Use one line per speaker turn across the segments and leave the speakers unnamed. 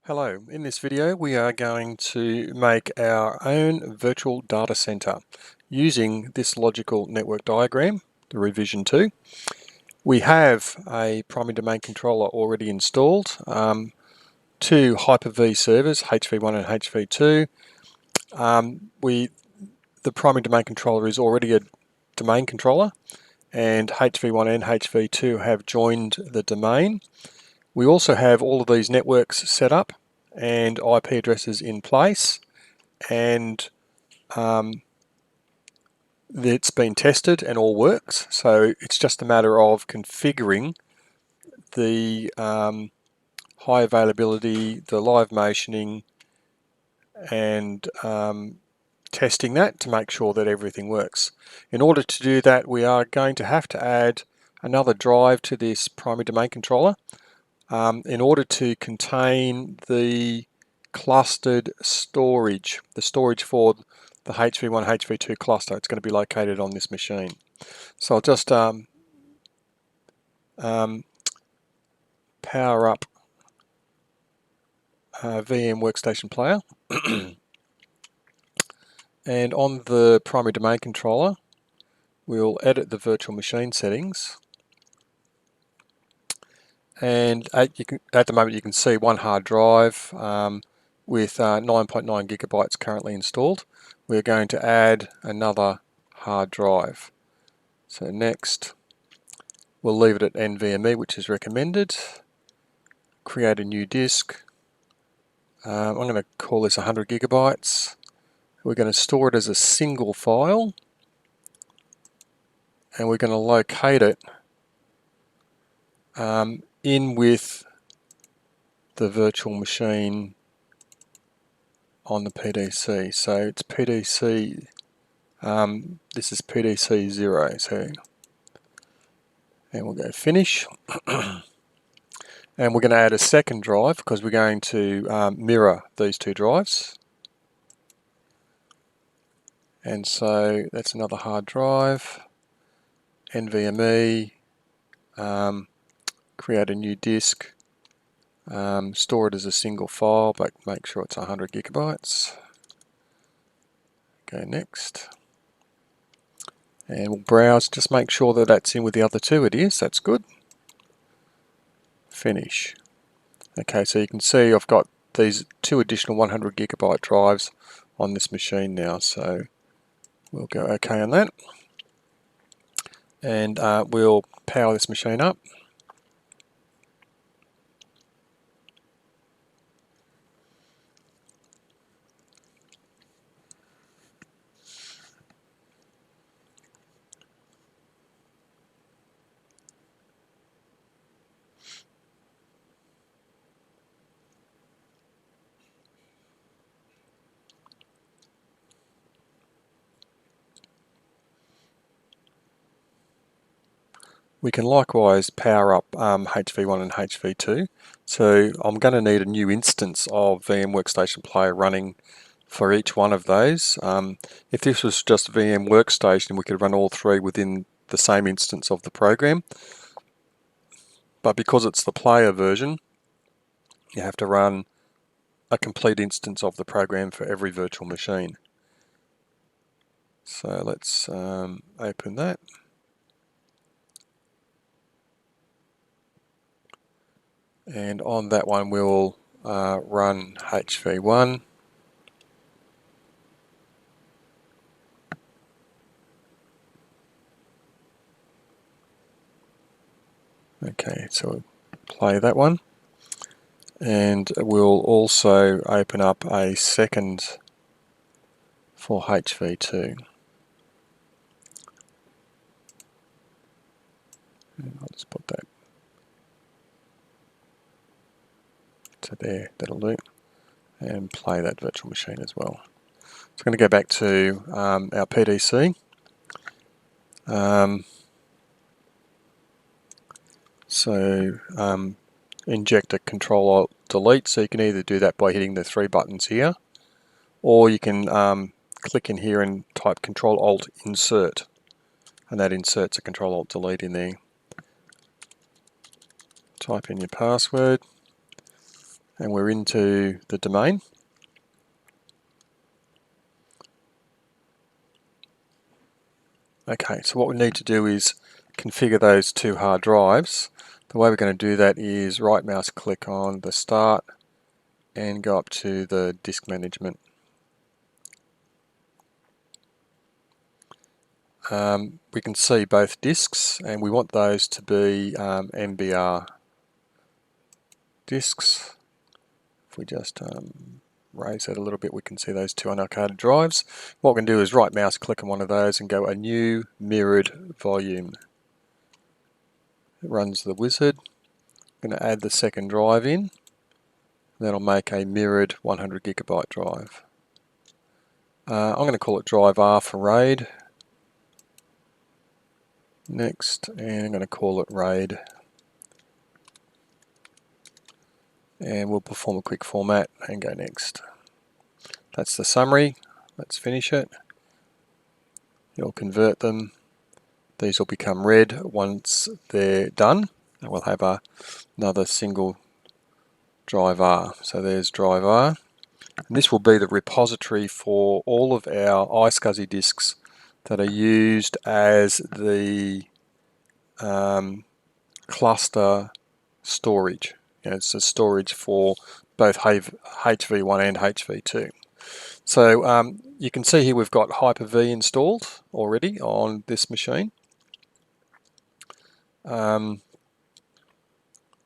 Hello, in this video we are going to make our own virtual data center using this logical network diagram, the revision 2. We have a primary domain controller already installed, two Hyper-V servers, HV1 and HV2. The primary domain controller is already a domain controller, and HV1 and HV2 have joined the domain. We also have all of these networks set up and IP addresses in place, and it's been tested and all works. So it's just a matter of configuring the high availability, the live motioning, and testing that to make sure that everything works. In order to do that, we are going to have to add another drive to this primary domain controller in order to contain the clustered storage, the storage for the HV1, HV2 cluster. It's going to be located on this machine. So I'll just power up VM Workstation Player. And on the primary domain controller, we'll edit the virtual machine settings. And at the moment you can see one hard drive with 9.9 gigabytes currently installed. We're going to add another hard drive. So next, we'll leave it at NVMe, which is recommended. Create a new disk. I'm going to call this 100 gigabytes. We're going to store it as a single file, and we're going to locate it in with the virtual machine on the PDC. So it's PDC, this is PDC 0. So, and we'll go finish. And we're going to add a second drive because we're going to mirror these two drives. And so that's another hard drive, NVMe, create a new disk, store it as a single file, but make sure it's 100 gigabytes. Go next. And we'll browse, just make sure that that's in with the other two. It is, that's good. Finish. Okay, so you can see I've got these two additional 100 gigabyte drives on this machine now, so we'll go OK on that. And we'll power this machine up. We can likewise power up HV1 and HV2. So I'm going to need a new instance of VM Workstation Player running for each one of those. If this was just VM Workstation, we could run all three within the same instance of the program. But because it's the player version, you have to run a complete instance of the program for every virtual machine. So let's open that. And on that one we'll run HV1. Okay, so we'll play that one. And we'll also open up a second for HV2. And I'll just put that to there, that'll do. And play that virtual machine as well. So I'm going to go back to our PDC. Inject a Control-Alt-Delete, so you can either do that by hitting the three buttons here, or you can click in here and type Control-Alt-Insert, and that inserts a Control-Alt-Delete in there. Type in your password, and we're into the domain. Okay, so what we need to do is configure those two hard drives. The way we're going to do that is right mouse click on the start and go up to the disk management. We can see both disks, and we want those to be MBR disks. If we just raise that a little bit, we can see those two unallocated drives. What we can do is right mouse click on one of those and go a new mirrored volume. It runs the wizard. I'm going to add the second drive in. Then I'll make a mirrored 100 gigabyte drive. I'm going to call it drive R for RAID. Next, and I'm going to call it RAID. And we'll perform a quick format and go next. That's the summary. Let's finish it. It'll convert them. These will become red once they're done. And we'll have another single drive R. So there's drive R. And this will be the repository for all of our iSCSI disks that are used as the cluster storage. It's a storage for both HV1 and HV2. So you can see here we've got Hyper-V installed already on this machine.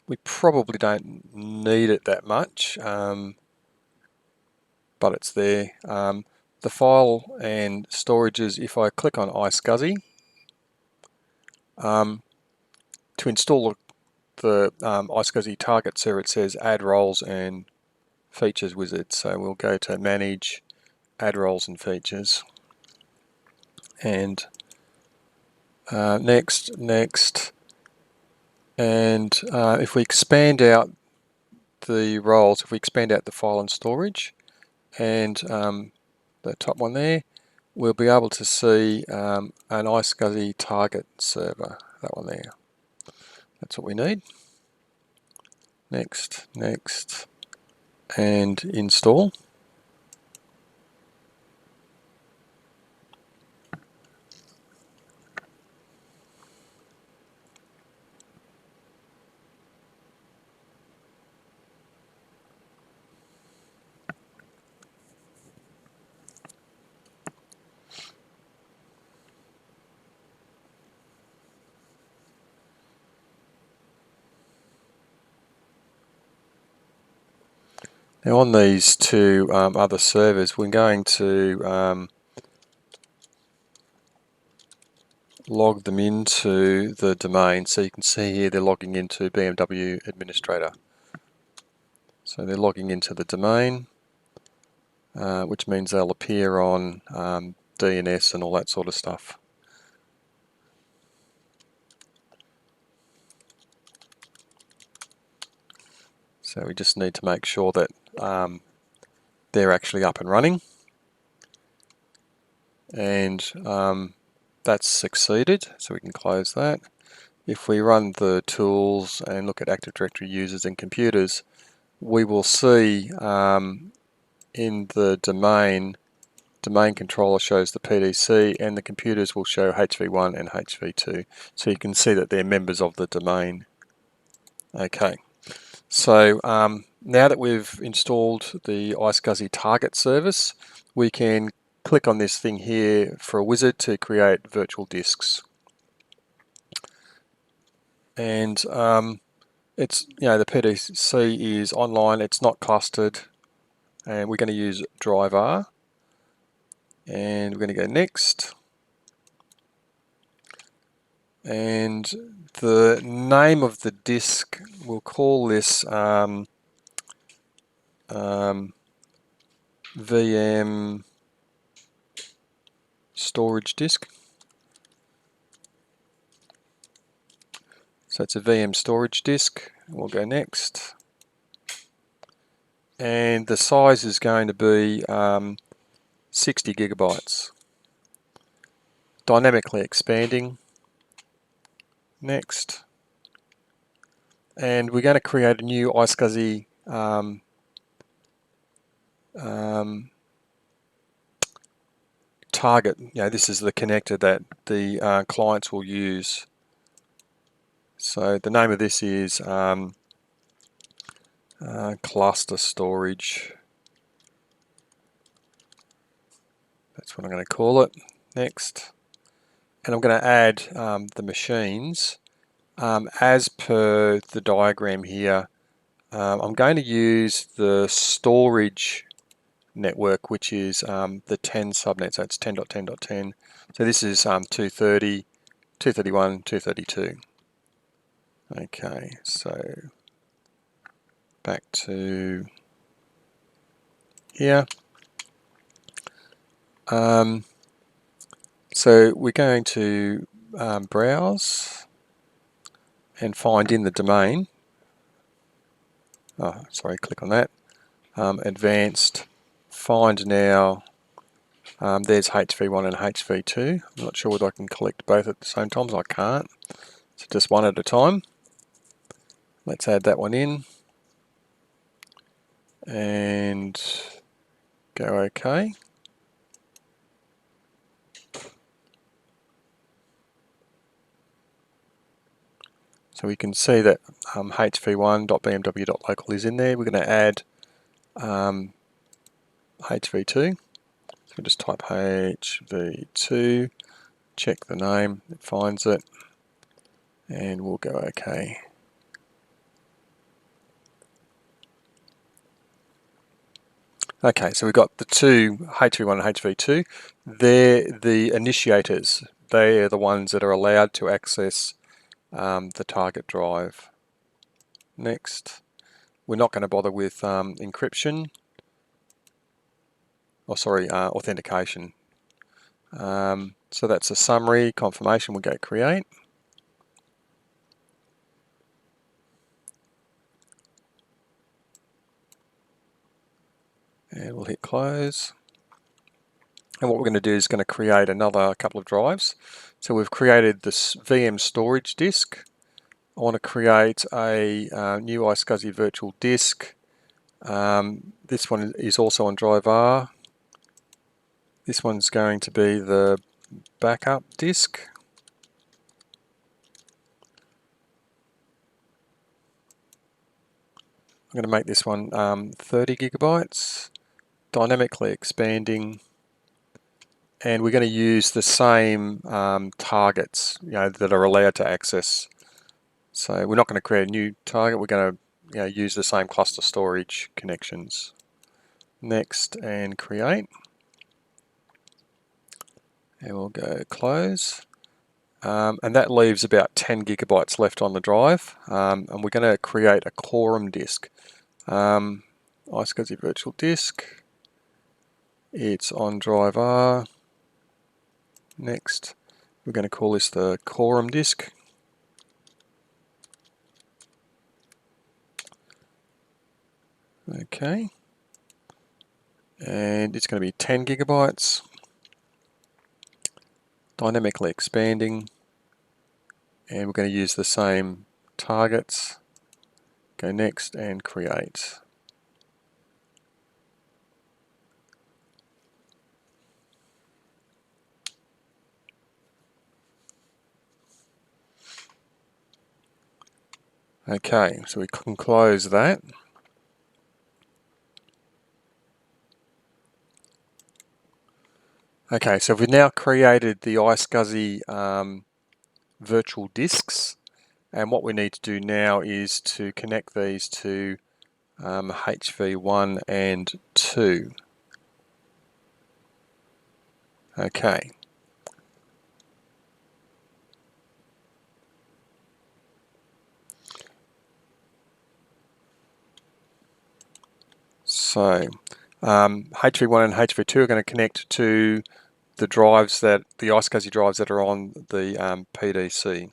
We probably don't need it that much, but it's there. The file and storages, if I click on iSCSI, to install the iSCSI target server, it says add roles and features wizard. So we'll go to manage, add roles and features, and next, and if we expand out the roles, if we expand out the file and storage, and the top one there, we'll be able to see an iSCSI target server, that one there. That's what we need. Next, and install. Now on these two other servers, we're going to log them into the domain. So you can see here they're logging into BMW Administrator. So they're logging into the domain, which means they'll appear on DNS and all that sort of stuff. So we just need to make sure that they're actually up and running, and that's succeeded, so we can close that. If we run the tools and look at Active Directory users and computers, we will see in the domain controller shows the PDC, and the computers will show HV1 and HV2, so you can see that they're members of the domain. Okay. So now that we've installed the iSCSI target service, we can click on this thing here for a wizard to create virtual disks. And it's, the PDC is online, it's not clustered, and we're going to use drive R. And we're going to go next. And the name of the disk, we'll call this VM storage disk. So it's a VM storage disk. We'll go next. And the size is going to be 60 gigabytes. Dynamically expanding. Next. And we're going to create a new iSCSI target. This is the connector that the clients will use. So the name of this is cluster storage. That's what I'm going to call it. Next. And I'm going to add the machines. As per the diagram here, I'm going to use the storage network, which is the 10 subnet, so it's 10.10.10. So this is 230, 231, 232. Okay, so back to here. So we're going to browse and find in the domain. Oh, sorry, click on that. Advanced, find now. There's HV1 and HV2. I'm not sure whether I can collect both at the same time, so I can't. So just one at a time. Let's add that one in. And go OK. So we can see that hv1.bmw.local is in there. We're going to add HV2. So just type HV2, check the name, it finds it, and we'll go OK. Okay, so we've got the two, HV1 and HV2. They're the initiators. They are the ones that are allowed to access the target drive. Next. We're not going to bother with encryption. Authentication. So that's a summary, confirmation. We'll go create. And we'll hit close. And what we're going to do is going to create another couple of drives. So we've created this VM storage disk. I want to create a new iSCSI virtual disk. This one is also on drive R. This one's going to be the backup disk. I'm going to make this one 30 gigabytes, dynamically expanding, and we're going to use the same targets that are allowed to access. So we're not going to create a new target, we're going to use the same cluster storage connections. Next, and create. And we'll go close. And that leaves about 10 gigabytes left on the drive. And we're going to create a quorum disk. iSCSI virtual disk. It's on drive R. Next, we're going to call this the quorum disk. Okay. And it's going to be 10 gigabytes. Dynamically expanding. And we're going to use the same targets. Go next and create. Okay, so we can close that. Okay, so we've now created the iSCSI virtual disks, and what we need to do now is to connect these to HV1 and 2. Okay. So HV1 and HV2 are going to connect to the drives the iSCSI drives that are on the PDC.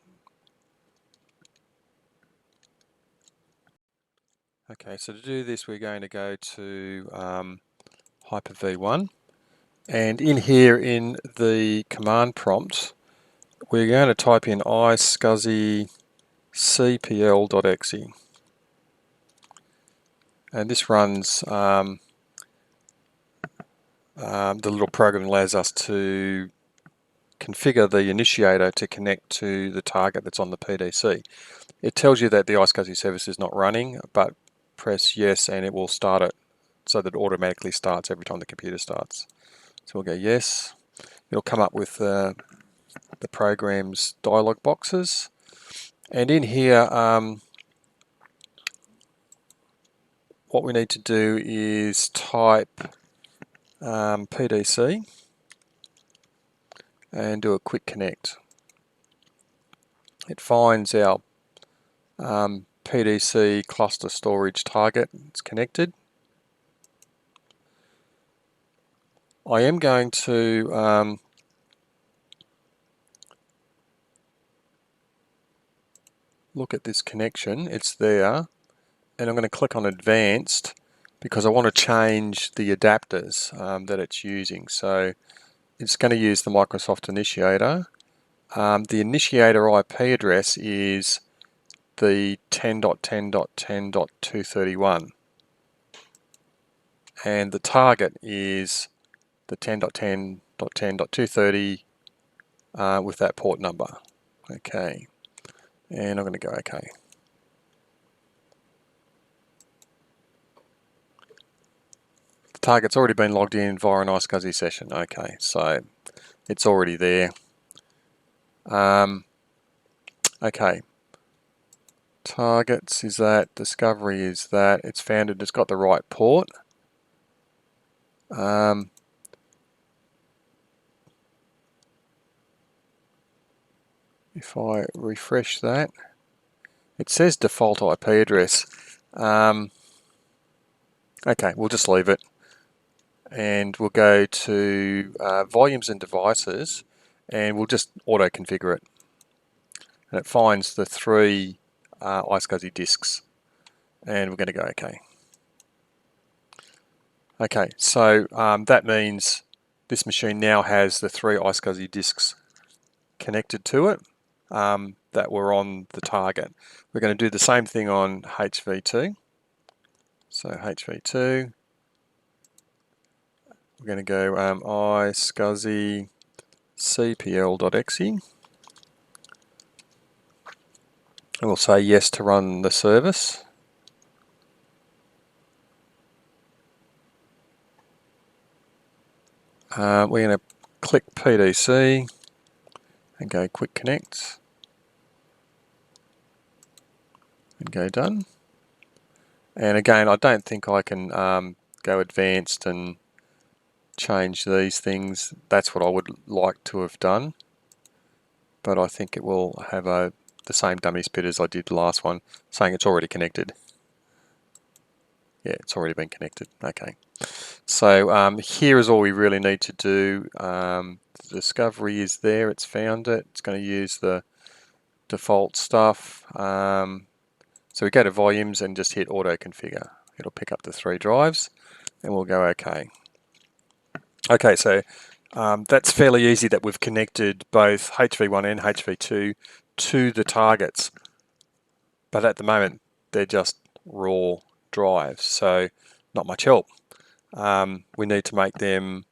Okay, so to do this, we're going to go to Hyper-V1, and in here in the command prompt, we're going to type in iSCSI cpl.exe, and this runs the little program allows us to configure the initiator to connect to the target that's on the PDC. It tells you that the iSCSI service is not running, but press yes and it will start it so that it automatically starts every time the computer starts. So we'll go yes. It'll come up with the program's dialog boxes. And in here, what we need to do is type PDC and do a quick connect. It finds our PDC cluster storage target. It's connected. I am going to look at this connection. It's there, and I'm going to click on advanced because I want to change the adapters that it's using. So it's going to use the Microsoft initiator. The initiator IP address is the 10.10.10.231, and the target is the 10.10.10.230 with that port number. Okay, and I'm going to go okay. The target's already been logged in via an iSCSI session. Okay, so it's already there. Okay. Targets is that, discovery is that, it's found it's got the right port. If I refresh that, it says default IP address. Okay, we'll just leave it. And we'll go to volumes and devices, and we'll just auto configure it. And it finds the 3 iSCSI disks, and we're going to go okay. Okay, so that means this machine now has the 3 iSCSI disks connected to it that were on the target. We're going to do the same thing on HV2. So HV2, we're going to go iSCSI cpl.exe, and we'll say yes to run the service. We're going to click PDC and go quick connect and go done. And again, I don't think I can go advanced and change these things. That's what I would like to have done, but I think it will have the same dummy spit as I did the last one, saying it's already connected. Yeah, it's already been connected. Okay, so here is all we really need to do. The discovery is there, it's found it, it's going to use the default stuff. So we go to volumes and just hit auto configure. It'll pick up the 3 drives and we'll go okay. Okay, so that's fairly easy that we've connected both HV1 and HV2 to the targets, but at the moment they're just raw drives, so not much help. We need to make them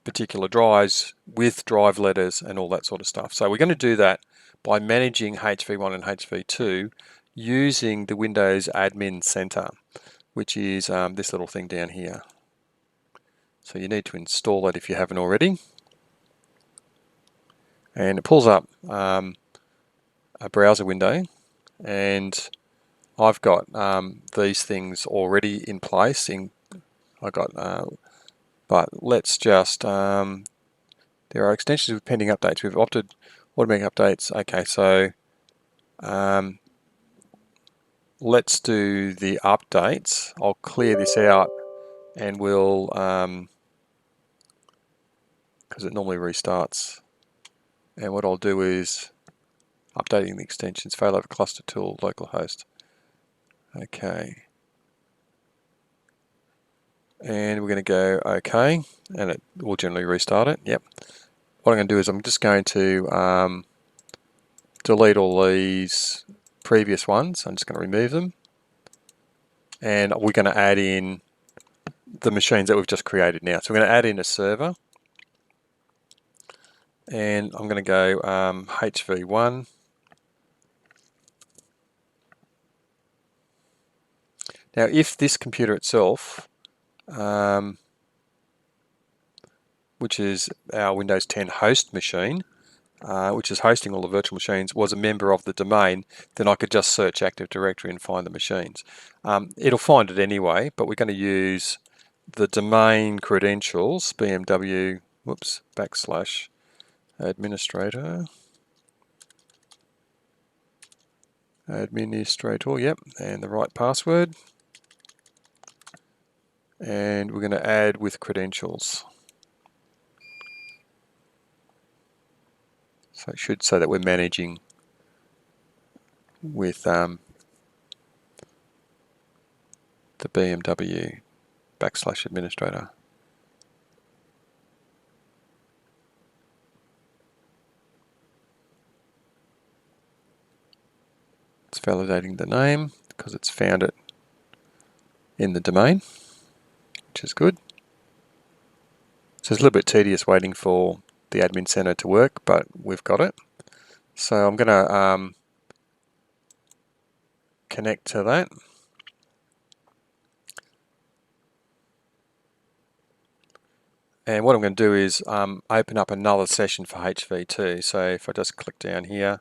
particular drives with drive letters and all that sort of stuff. So we're going to do that by managing HV1 and HV2 using the Windows Admin Center, which is this little thing down here. So you need to install it if you haven't already. And it pulls up a browser window, and I've got these things already in place. But let's just, there are extensions with pending updates. We've opted automatic updates. Okay, so let's do the updates. I'll clear this out and we'll, because it normally restarts. And what I'll do is updating the extensions, failover cluster tool, localhost. Okay. And we're going to go okay, and it will generally restart it. Yep. What I'm going to do is I'm just going to delete all these previous ones. I'm just going to remove them. And we're going to add in the machines that we've just created now. So we're going to add in a server, and I'm going to go HV1. Now if this computer itself, which is our Windows 10 host machine, which is hosting all the virtual machines, was a member of the domain, then I could just search Active Directory and find the machines. It'll find it anyway, but we're going to use the domain credentials, BMW, / administrator, yep, and the right password. And we're going to add with credentials. So it should say that we're managing with the BMW / administrator. It's validating the name because it's found it in the domain, which is good. So it's a little bit tedious waiting for the admin center to work, but we've got it. So I'm going to connect to that. And what I'm going to do is open up another session for HV2. So if I just click down here,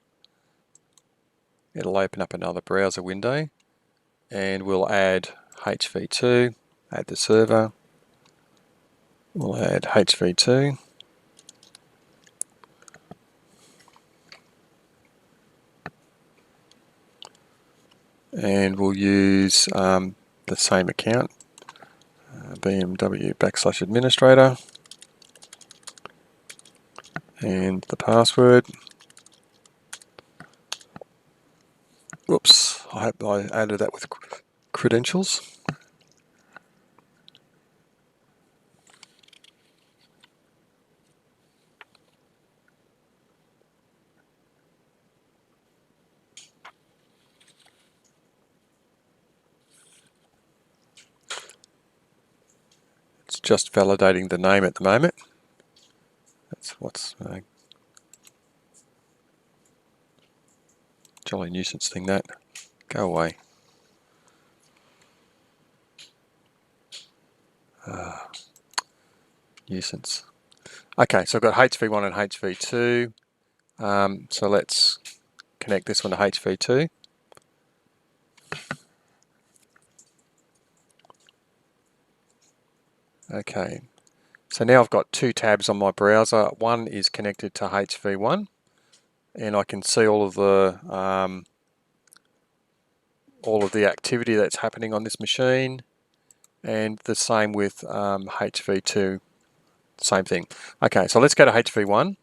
it'll open up another browser window, and we'll add HV2, add the server, we'll add HV2, and we'll use the same account, BMW / administrator, and the password. Whoops, I hope I added that with credentials. It's just validating the name at the moment. That's what's jolly nuisance thing, that. Go away. Nuisance. Okay, so I've got HV1 and HV2. So let's connect this one to HV2. Okay, so now I've got two tabs on my browser. One is connected to HV1, and I can see all of the activity that's happening on this machine, and the same with HV2, same thing. Okay, so let's go to HV1,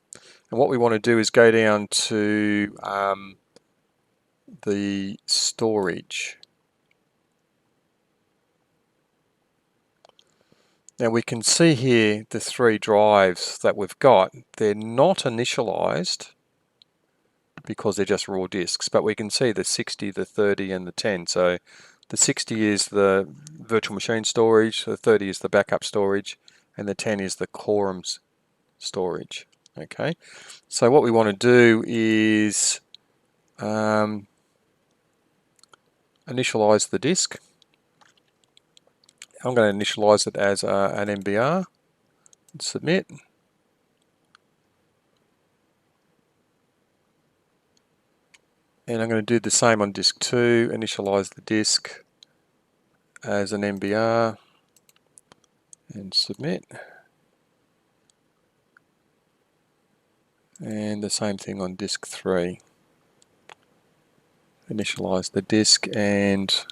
and what we want to do is go down to the storage. Now we can see here the three drives that we've got. They're not initialized because they're just raw disks, but we can see the 60, the 30 and the 10. So the 60 is the virtual machine storage, the 30 is the backup storage, and the 10 is the quorums storage. Okay, so what we want to do is initialize the disk. I'm going to initialize it as an MBR, submit. And I'm going to do the same on disk 2, initialize the disk as an MBR and submit. And the same thing on disk 3. Initialize the disk and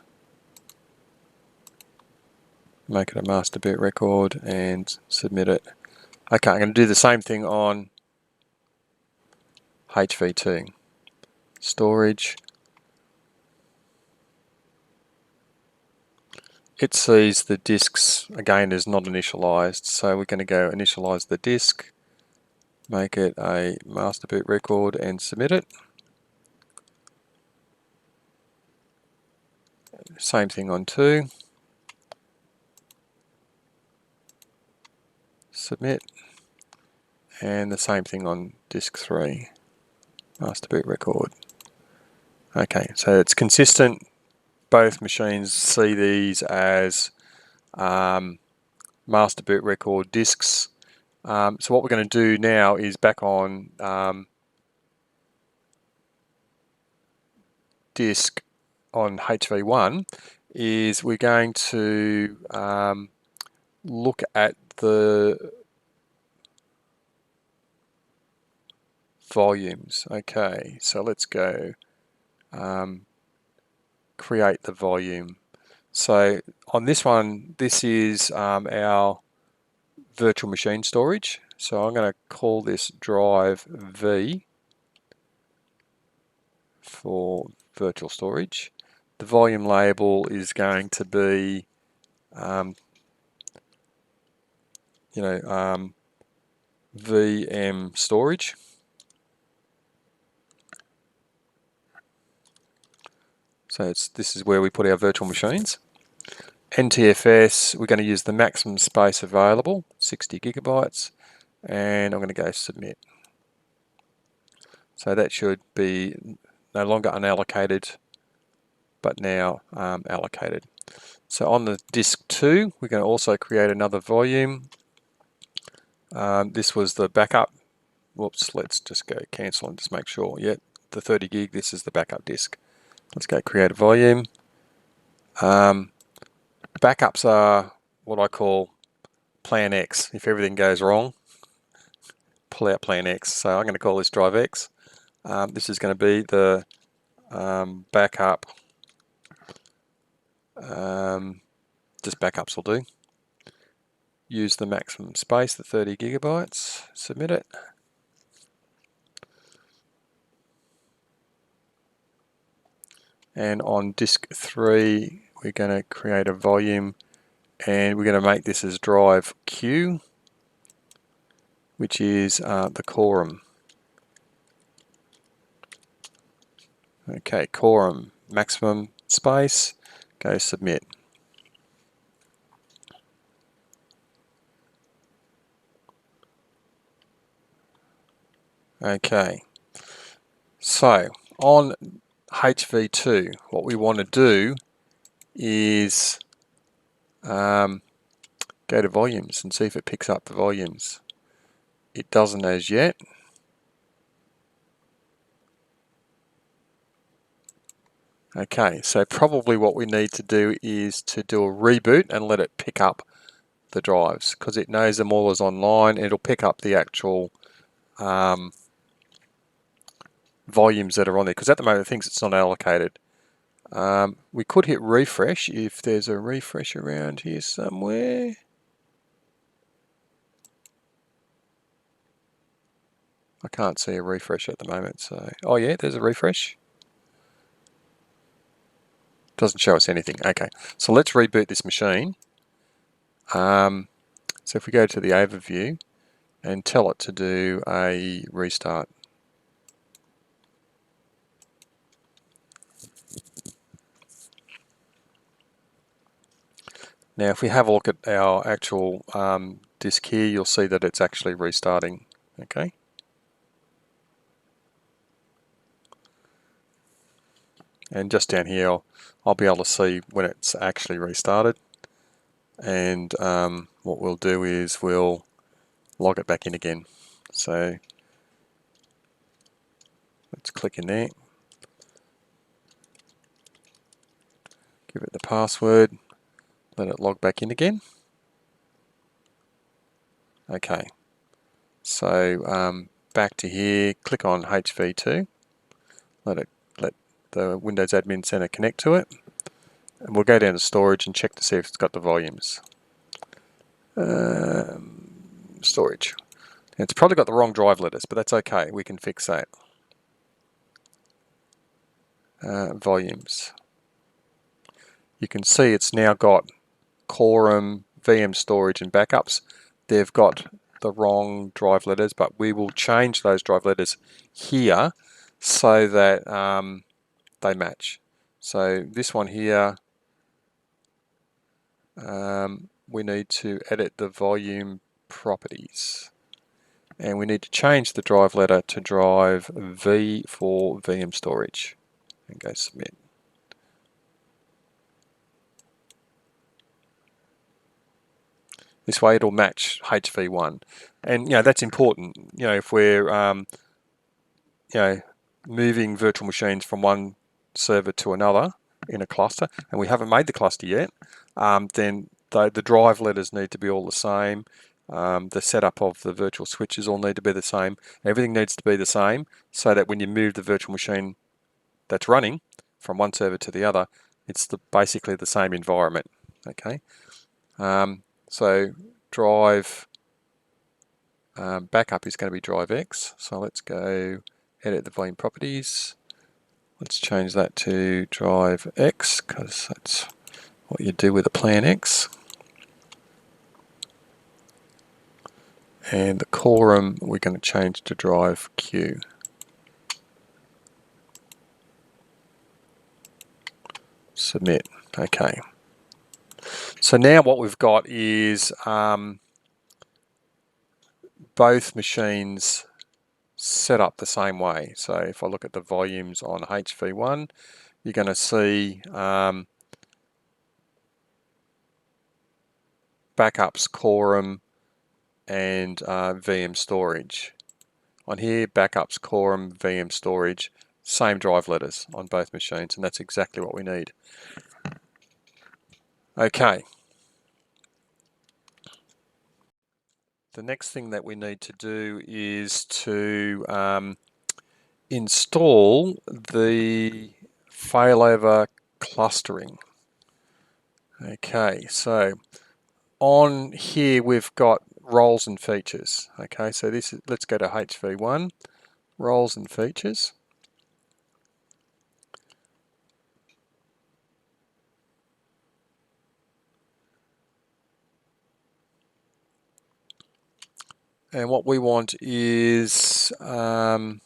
make it a master bit record and submit it. Okay, I'm going to do the same thing on HV2. Storage. It sees the disks again as not initialized, so we're going to go initialize the disk, make it a master boot record and submit it. Same thing on 2. submit, and the same thing on disk 3, master boot record. Okay, so it's consistent. Both machines see these as master boot record disks. So what we're going to do now is back on disk on HV1 is we're going to look at the volumes. Okay, so let's go create the volume. So on this one, this is our virtual machine storage. So I'm going to call this drive V for virtual storage. The volume label is going to be VM storage. So this is where we put our virtual machines. NTFS, we're going to use the maximum space available, 60 gigabytes, and I'm going to go submit. So that should be no longer unallocated, but now allocated. So on the disk 2, we're going to also create another volume. This was the backup. Whoops, let's just go cancel and just make sure. Yeah, the 30 gig, this is the backup disk. Let's go create a volume. Backups are what I call plan X. If everything goes wrong, pull out plan X. So I'm going to call this drive X. This is going to be the backup. Just backups will do. Use the maximum space, the 30 gigabytes. Submit it. And on disk 3, we're going to create a volume, and we're going to make this as drive Q, which is the quorum. Okay, quorum, maximum space, go submit. Okay, so on HV2, what we want to do is go to volumes and see if it picks up the volumes. It doesn't as yet. Okay, so probably what we need to do is to do a reboot and let it pick up the drives, because it knows them all as online. It'll pick up the actual volumes that are on there, because at the moment it thinks it's not allocated. We could hit refresh if there's a refresh around here somewhere. I can't see a refresh at the moment, so oh yeah, there's a refresh. Doesn't show us anything. Okay, so let's reboot this machine. So if we go to the overview and tell it to do a restart. Now if we have a look at our actual disk here, you'll see that it's actually restarting. Okay. And just down here I'll be able to see when it's actually restarted. And what we'll do is we'll log it back in again. So let's click in there, give it the password, let it log back in again. Okay, so back to here, click on HV2, let the Windows Admin Center connect to it, and we'll go down to storage and check to see if it's got the volumes. Storage. It's probably got the wrong drive letters, but that's okay, we can fix that. Volumes. You can see it's now got quorum, VM storage and backups. They've got the wrong drive letters, but we will change those drive letters here so that they match. So this one here, we need to edit the volume properties. And we need to change the drive letter to drive V for VM storage. And go submit. This way it'll match HV1. And that's important. If we're moving virtual machines from one server to another in a cluster, and we haven't made the cluster yet, then the drive letters need to be all the same. The setup of the virtual switches all need to be the same. Everything needs to be the same so that when you move the virtual machine that's running from one server to the other, it's basically the same environment. Okay, so drive backup is going to be drive X. So let's go edit the volume properties. Let's change that to drive X because that's what you do with a plan X. And the quorum we're going to change to drive Q. Submit. Okay. So now what we've got is both machines set up the same way. So if I look at the volumes on HV1, you're going to see backups, quorum, and VM storage. On here, backups, quorum, VM storage, same drive letters on both machines, and that's exactly what we need. Okay. The next thing that we need to do is to install the failover clustering. Okay, so on here we've got roles and features. Okay, so let's go to HV1, roles and features. And what we want is the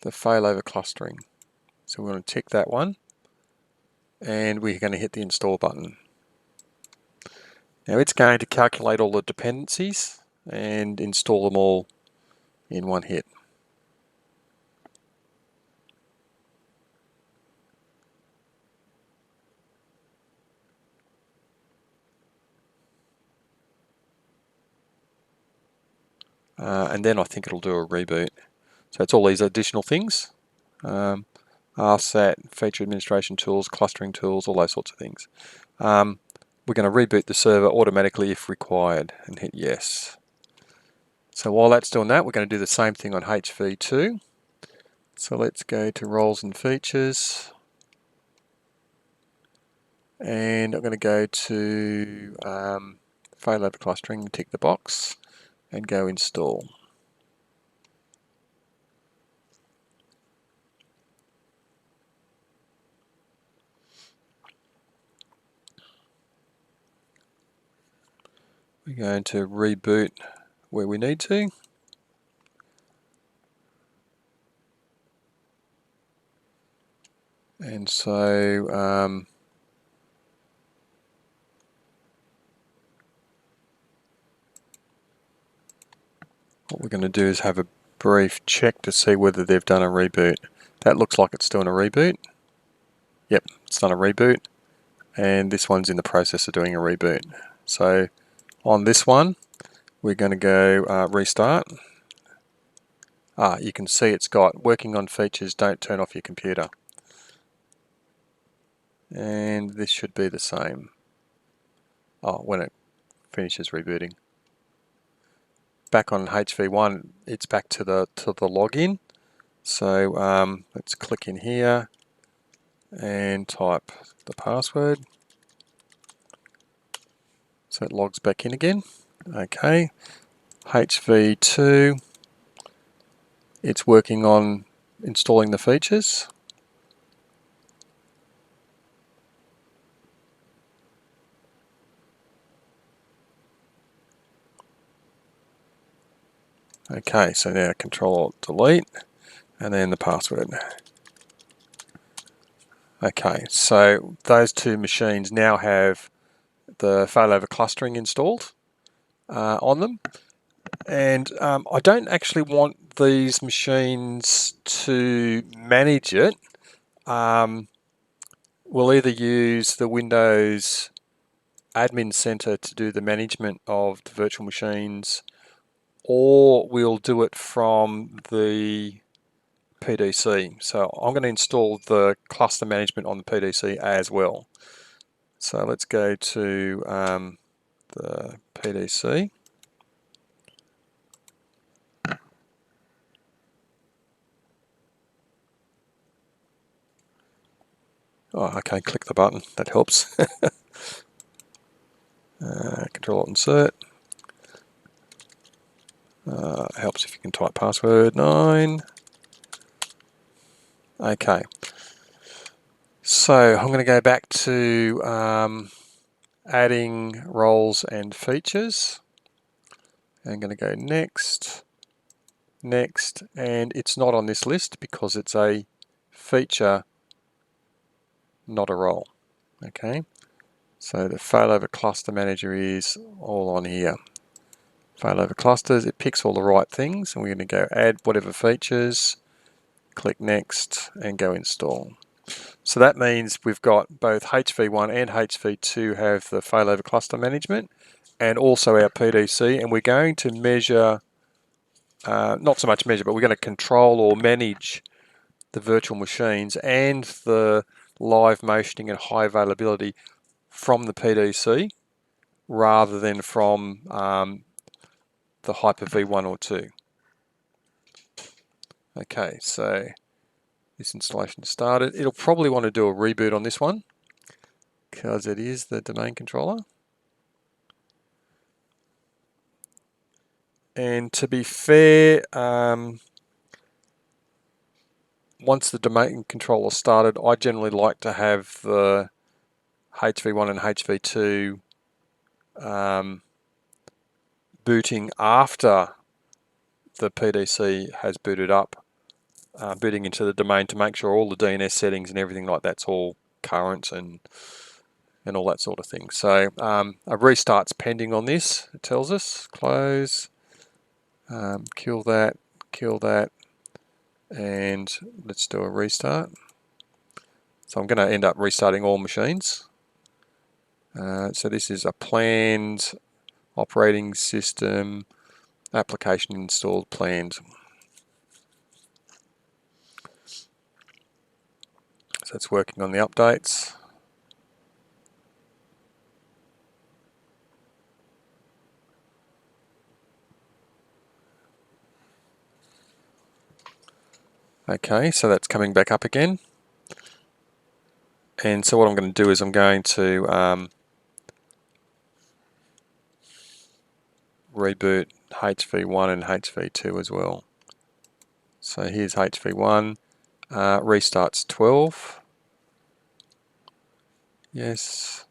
failover clustering. So we're going to tick that one, and we're going to hit the install button. Now it's going to calculate all the dependencies and install them all in one hit. And then I think it'll do a reboot. So it's all these additional things. RSAT, feature administration tools, clustering tools, all those sorts of things. We're going to reboot the server automatically if required and hit yes. So while that's doing that, we're going to do the same thing on HV2. So let's go to roles and features. And I'm going to go to failover clustering, tick the box, and go install. We're going to reboot where we need to. And so what we're going to do is have a brief check to see whether they've done a reboot. That looks like it's doing a reboot. Yep, it's done a reboot. And this one's in the process of doing a reboot. So on this one, we're going to go restart. You can see it's got working on features, don't turn off your computer. And this should be the same. When it finishes rebooting. Back on HV1, it's back to the login. So let's click in here and type the password. So it logs back in again. Okay, HV2, it's working on installing the features. Okay, so now Control-Delete and then the password. Okay, so those two machines now have the failover clustering installed on them, And I don't actually want these machines to manage it. We'll either use the Windows Admin Center to do the management of the virtual machines, or we'll do it from the PDC. So I'm going to install the cluster management on the PDC as well. So let's go to the PDC. Oh, okay, click the button, that helps. Control Alt Insert. Helps if you can type password 9. Okay. So I'm going to go back to adding roles and features. I'm going to go next, next, and it's not on this list because it's a feature, not a role. Okay. So the failover cluster manager is all on here. Failover clusters, it picks all the right things, and we're going to go add whatever features, click next, and go install. So that means we've got both HV1 and HV2 have the failover cluster management, and also our PDC, and we're going to measure, not so much measure, but we're going to control or manage the virtual machines and the live motioning and high availability from the PDC rather than from the Hyper-V 1 or 2. Okay, so this installation started. It'll probably want to do a reboot on this one because it is the domain controller. And to be fair, once the domain controller started, I generally like to have the HV1 and HV2 booting after the PDC has booted up, booting into the domain to make sure all the DNS settings and everything like that's all current and all that sort of thing. So a restart's pending on this, it tells us. Close, kill that, and let's do a restart. So I'm going to end up restarting all machines. So this is a planned operating system, application installed, planned. So it's working on the updates. Okay, so that's coming back up again. And so what I'm going to do is I'm going to reboot HV1 and HV2 as well. So here's HV1, restarts 12. Yes,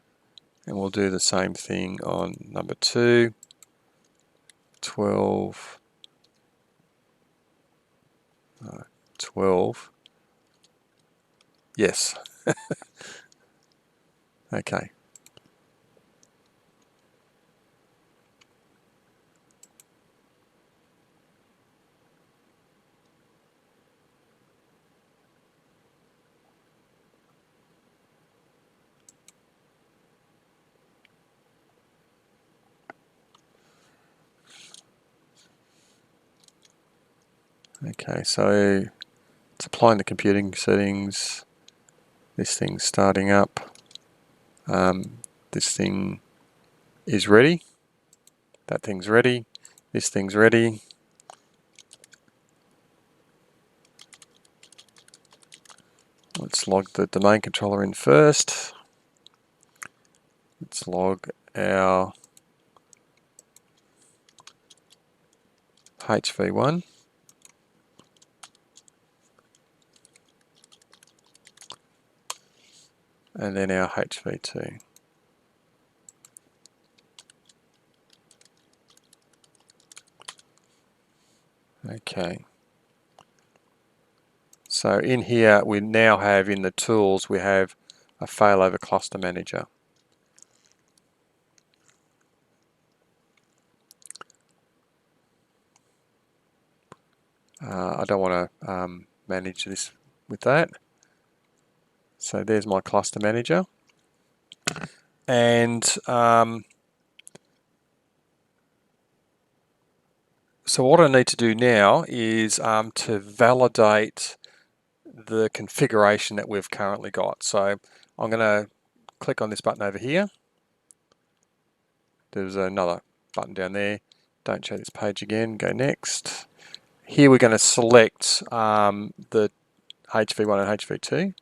and we'll do the same thing on number 2, 12, 12. Yes. Okay. Okay, so it's applying the computing settings. This thing's starting up. This thing is ready. That thing's ready. This thing's ready. Let's log the domain controller in first. Let's log our HV1. And then our HV2. Okay. So in here we now have in the tools we have a failover cluster manager. I don't want to manage this with that. So there's my cluster manager. And so what I need to do now is to validate the configuration that we've currently got. So I'm going to click on this button over here. There's another button down there. Don't show this page again. Go next. Here we're going to select the HV1 and HV2.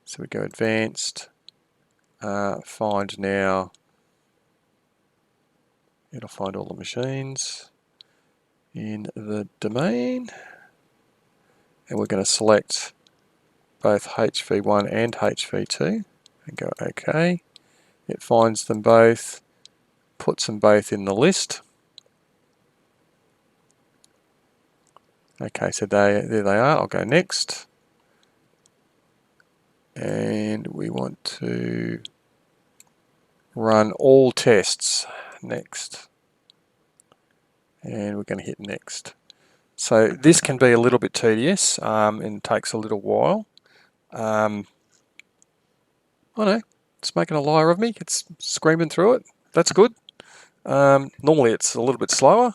So we go advanced, find now. It'll find all the machines in the domain. And we're going to select both HV1 and HV2 and go OK. It finds them both, puts them both in the list. Okay, so there they are. I'll go next. And we want to run all tests next. And we're going to hit next. So this can be a little bit tedious and takes a little while. Oh no, it's making a liar of me. It's screaming through it. That's good. Normally it's a little bit slower.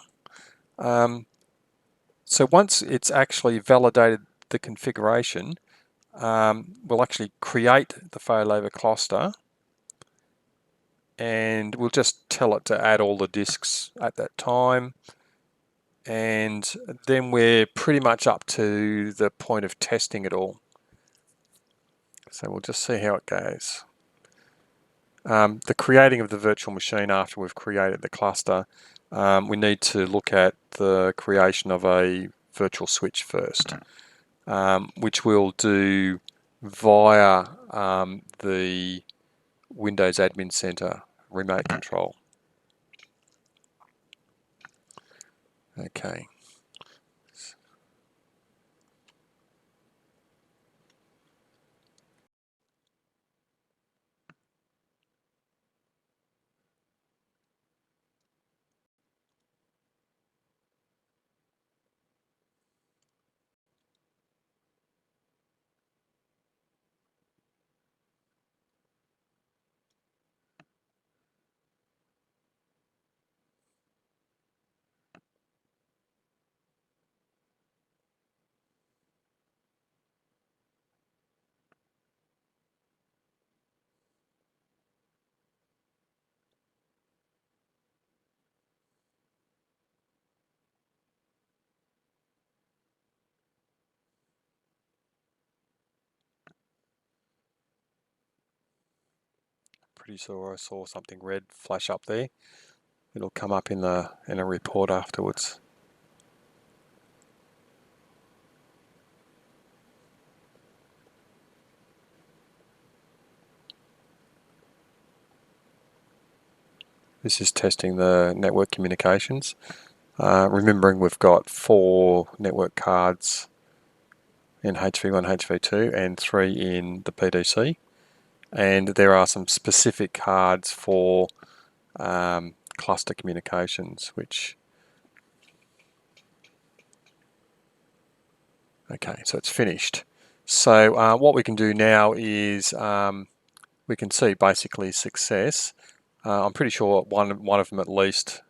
So once it's actually validated the configuration, we'll actually create the failover cluster and we'll just tell it to add all the disks at that time. And then we're pretty much up to the point of testing it all. So we'll just see how it goes. The creating of the virtual machine after we've created the cluster, we need to look at the creation of a virtual switch first, which we'll do via the Windows Admin Center remote control. Okay. Pretty sure I saw something red flash up there. It'll come up in a report afterwards. This is testing the network communications. Remembering we've got 4 network cards in HV1, HV2 and 3 in the PDC. And there are some specific cards for cluster communications, which... Okay, so it's finished. So what we can do now is we can see basically success. I'm pretty sure one of them at least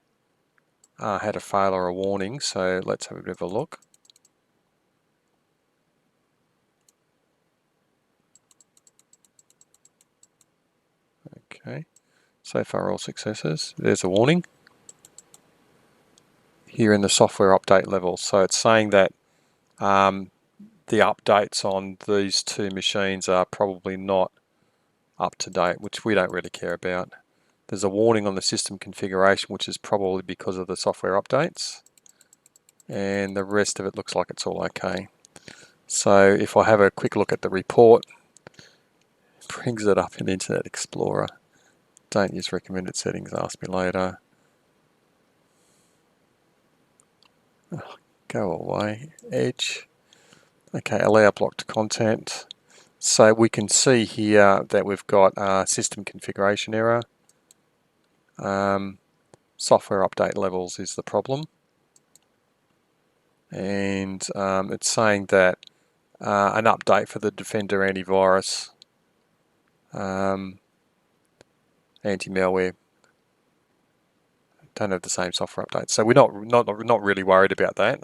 had a fail or a warning, so let's have a bit of a look. Okay, so far all successes. There's a warning here in the software update level. So it's saying that the updates on these 2 machines are probably not up to date, which we don't really care about. There's a warning on the system configuration, which is probably because of the software updates. And the rest of it looks like it's all okay. So if I have a quick look at the report, it brings it up in Internet Explorer. Don't use recommended settings, ask me later. Oh, go away, Edge. Okay, allow blocked content. So we can see here that we've got a system configuration error. Software update levels is the problem. and it's saying that an update for the Defender antivirus, anti-malware, don't have the same software update. So we're not really worried about that.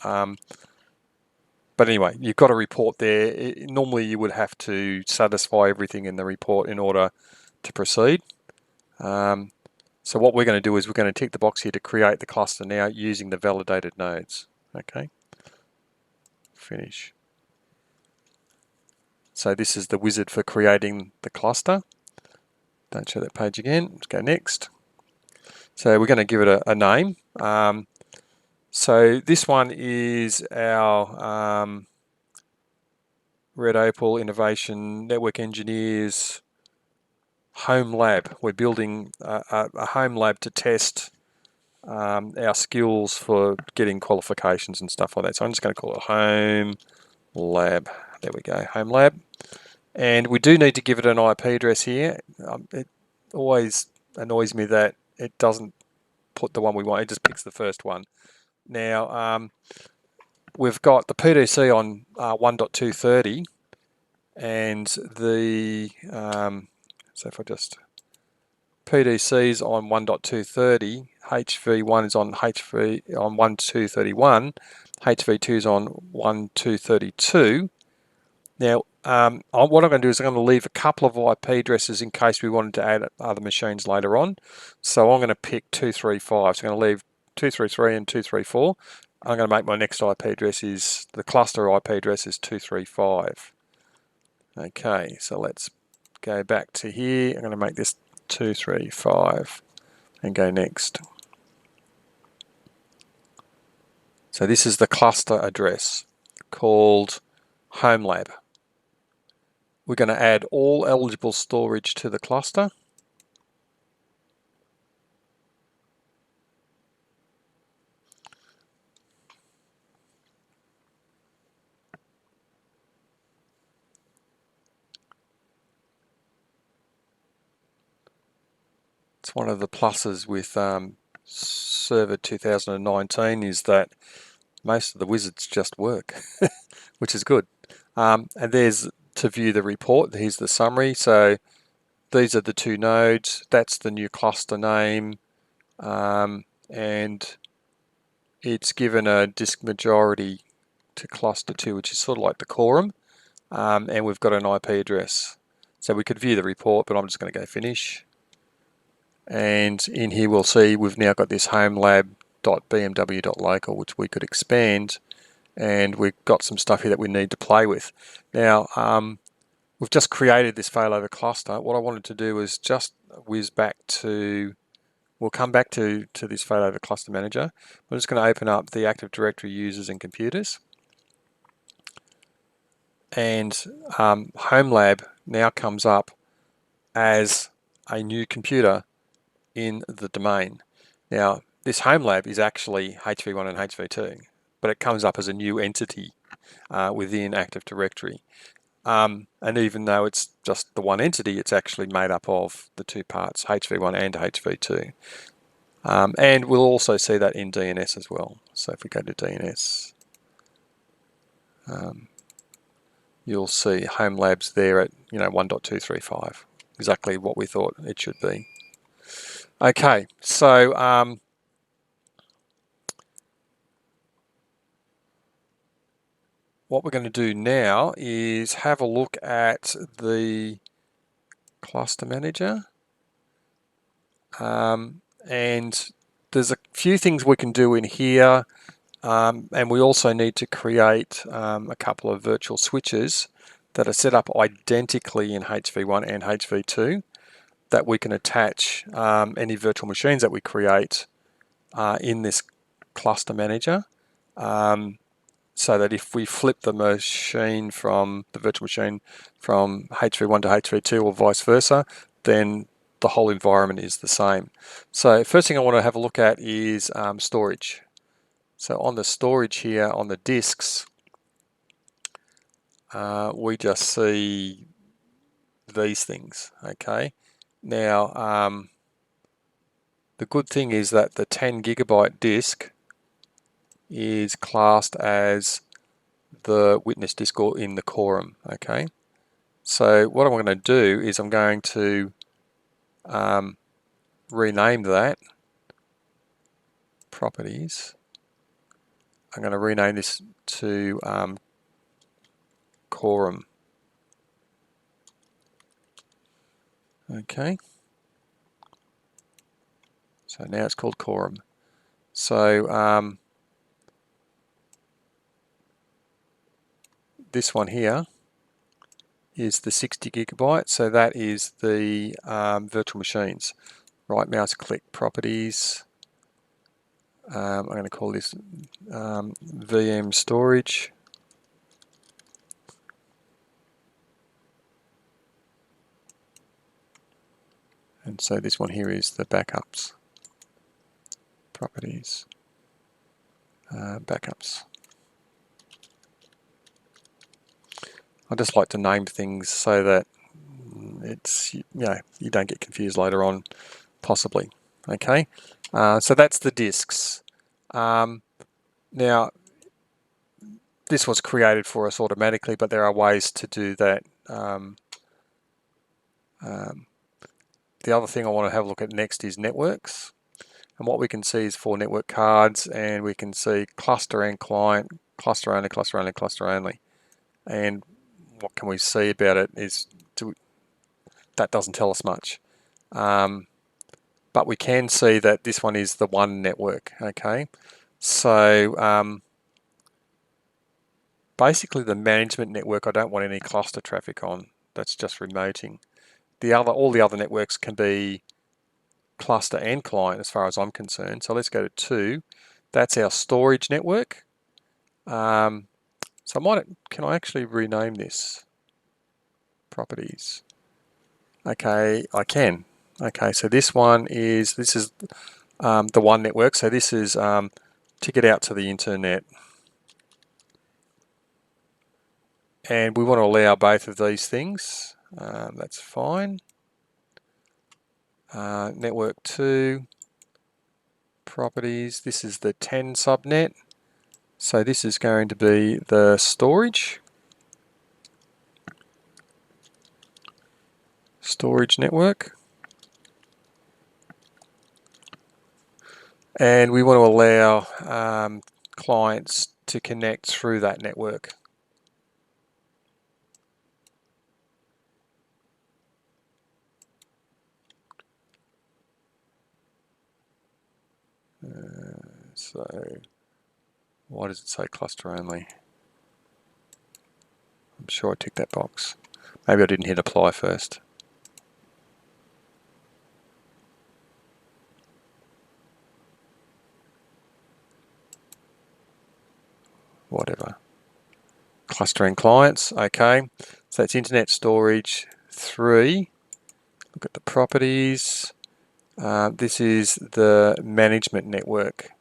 But anyway, you've got a report there. Normally you would have to satisfy everything in the report in order to proceed. So what we're going to do is we're going to tick the box here to create the cluster now using the validated nodes. Okay, finish. So this is the wizard for creating the cluster. Don't show that page again. Let's go next. So we're going to give it a name. So this one is our Red Opal Innovation Network Engineers home lab. We're building a home lab to test our skills for getting qualifications and stuff like that. So I'm just going to call it home lab. There we go, home lab. And we do need to give it an IP address here. It always annoys me that it doesn't put the one we want. It just picks the first one. Now, we've got the PDC on 1.230 and the, so if I just, PDC's on 1.230, HV1 is on on 1.231, HV2 is on 1.232. Now, what I'm going to do is I'm going to leave a couple of IP addresses in case we wanted to add other machines later on. So I'm going to pick 235. So I'm going to leave 233 and 234. I'm going to make my next IP address is, the cluster IP address is 235. Okay, so let's go back to here. I'm going to make this 235 and go next. So this is the cluster address called Home Lab. We're going to add all eligible storage to the cluster. It's one of the pluses with Server 2019 is that most of the wizards just work, which is good. And there's to view the report. Here's the summary. So these are the two nodes. That's the new cluster name. And it's given a disk majority to cluster 2, which is sort of like the quorum. And we've got an IP address. So we could view the report, but I'm just going to go finish. And in here we'll see we've now got this homelab.bmw.local, which we could expand, and we've got some stuff here that we need to play with. Now, we've just created this failover cluster. What I wanted to do is just whiz back to, we'll come back to this failover cluster manager. I'm just going to open up the Active Directory users and computers. And HomeLab now comes up as a new computer in the domain. Now, this home lab is actually HV1 and HV2, but it comes up as a new entity within Active Directory. And even though it's just the one entity, it's actually made up of the two parts, HV1 and HV2. And we'll also see that in DNS as well. So if we go to DNS, you'll see home labs there at 1.235, exactly what we thought it should be. Okay, so what we're going to do now is have a look at the cluster manager. And there's a few things we can do in here. And we also need to create a couple of virtual switches that are set up identically in HV1 and HV2 that we can attach any virtual machines that we create in this cluster manager. So that if we flip the machine from the virtual machine from HV1 to HV2 or vice versa, then the whole environment is the same. So first thing I want to have a look at is storage. So on the storage here, on the disks, we just see these things, okay? Now, the good thing is that the 10 gigabyte disk is classed as the witness disk or in the quorum. Okay, so what I'm going to do is I'm going to rename that properties. I'm going to rename this to quorum. Okay, so now it's called quorum. So this one here is the 60 gigabyte, so that is the virtual machines. Right mouse click properties. I'm going to call this VM storage. And so this one here is the backups. Properties. Backups. I just like to name things so that it's, you know, you don't get confused later on, possibly. Okay, so that's the disks. Now, this was created for us automatically, but there are ways to do that. The other thing I want to have a look at next is networks. And what we can see is 4 network cards, and we can see cluster and client, cluster only, cluster only, cluster only. And what can we see about it is that doesn't tell us much. But we can see that this one is the one network, okay? So basically the management network, I don't want any cluster traffic on. That's just remoting. All the other networks can be cluster and client as far as I'm concerned. So let's go to 2. That's our storage network. So can I actually rename this? Properties. Okay, I can. Okay, so this is the one network. So this is ticket out to the internet. And we want to allow both of these things. That's fine. Network 2, properties. This is the 10 subnet. So this is going to be the storage network. And we want to allow clients to connect through that network. So why does it say cluster only? I'm sure I ticked that box. Maybe I didn't hit apply first. Whatever. Clustering clients, okay. So that's internet storage 3. Look at the properties. This is the management network.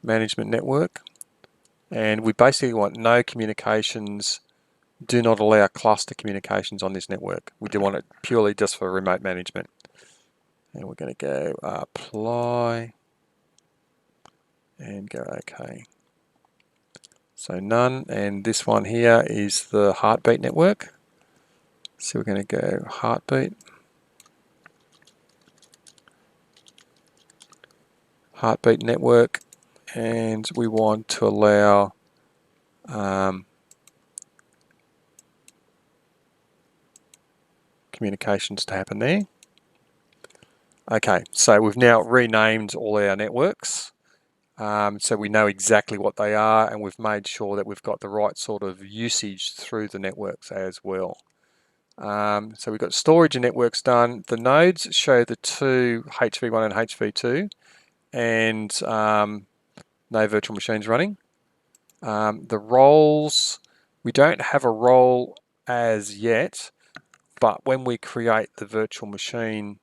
Management network. And we basically want no communications, do not allow cluster communications on this network. We do want it purely just for remote management. And we're going to go apply and go OK. So none, and this one here is the heartbeat network. So we're going to go heartbeat. Heartbeat network, and we want to allow communications to happen there. Okay, so we've now renamed all our networks. So we know exactly what they are, and we've made sure that we've got the right sort of usage through the networks as well. So we've got storage and networks done. The nodes show the 2 HV1 and HV2, and no virtual machines running. The roles, we don't have a role as yet, but when we create the virtual machine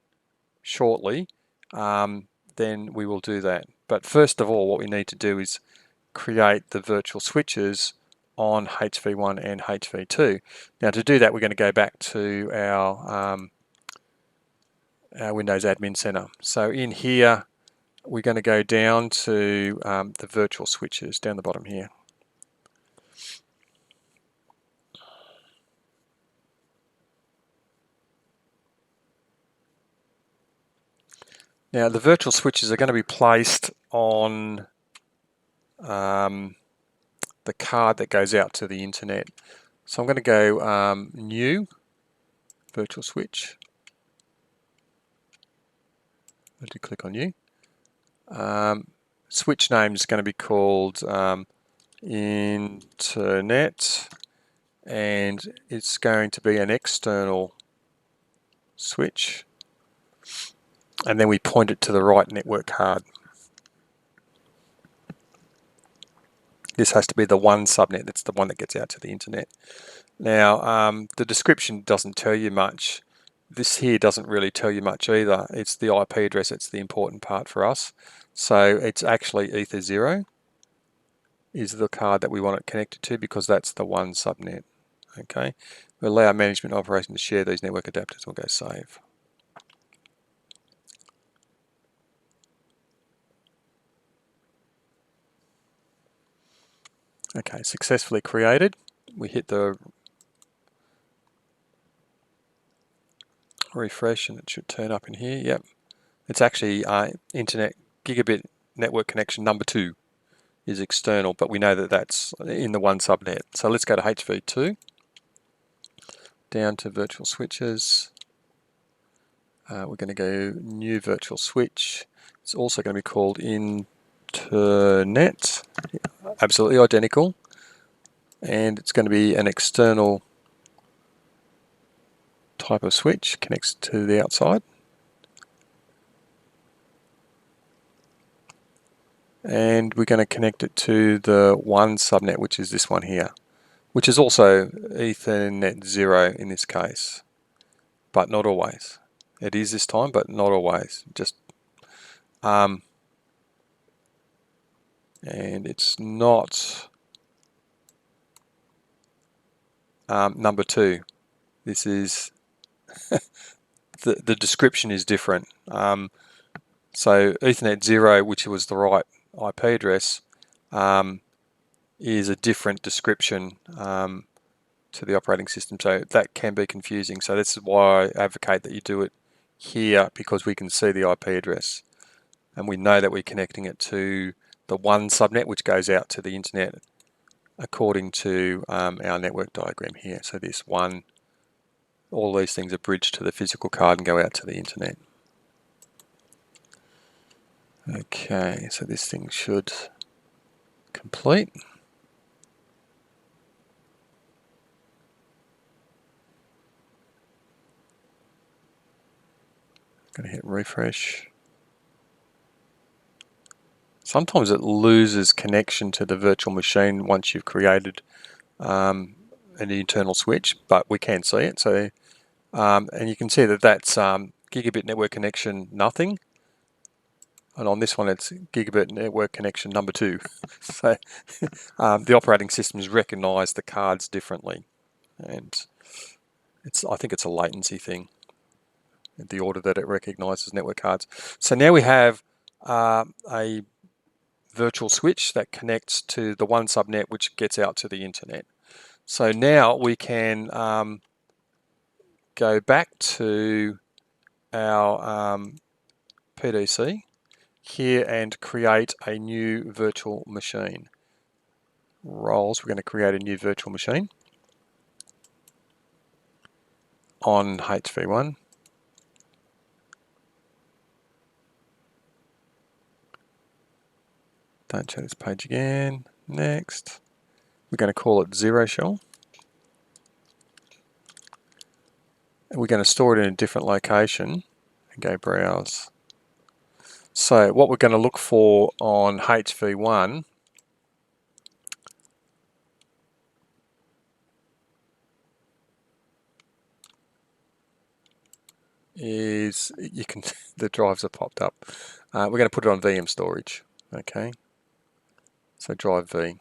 shortly, then we will do that. But first of all, what we need to do is create the virtual switches on HV1 and HV2. Now to do that, we're going to go back to our our Windows Admin Center. So in here, we're going to go down to the virtual switches down the bottom here. Now the virtual switches are going to be placed on the card that goes out to the internet. So I'm going to go New Virtual Switch. I do click on New. Switch name is going to be called Internet, and it's going to be an external switch, and then we point it to the right network card. This has to be the one subnet, that's the one that gets out to the internet. Now the description doesn't tell you much. This here doesn't really tell you much either. It's the IP address, it's the important part for us. So it's actually Ether0 is the card that we want it connected to, because that's the one subnet. Okay, we allow management operation to share these network adapters. We'll go save. Okay, successfully created. We hit the refresh and it should turn up in here. Yep, it's actually internet gigabit network connection number 2 is external, but we know that that's in the one subnet. So let's go to HV2, down to virtual switches. We're going to go new virtual switch. It's also going to be called Internet, absolutely identical, and it's going to be an external type of switch, connects to the outside. And we're going to connect it to the one subnet, which is this one here, which is also Ethernet 0 in this case, but not always. It is this time, but not always. Just and it's not number 2. This is the description is different. So Ethernet 0, which was the right IP address, is a different description to the operating system, so that can be confusing. So this is why I advocate that you do it here, because we can see the IP address and we know that we're connecting it to the one subnet which goes out to the internet according to our network diagram here. So this one, all these things are bridged to the physical card and go out to the internet. Okay, so this thing should complete. Going to hit refresh. Sometimes it loses connection to the virtual machine once you've created an internal switch, but we can see it. So, and you can see that that's gigabit network connection nothing, and on this one it's gigabit network connection number 2. So the operating systems recognise the cards differently, and I think it's a latency thing, the order that it recognises network cards. So now we have a virtual switch that connects to the one subnet which gets out to the internet. So now we can go back to our PDC here and create a new virtual machine. Roles, we're going to create a new virtual machine on HV1. Don't show this page again. Next. We're going to call it 0 shell. And we're going to store it in a different location and go browse. So what we're going to look for on HV1 is, you can, the drives are popped up. We're going to put it on VM storage. Okay. So drive V.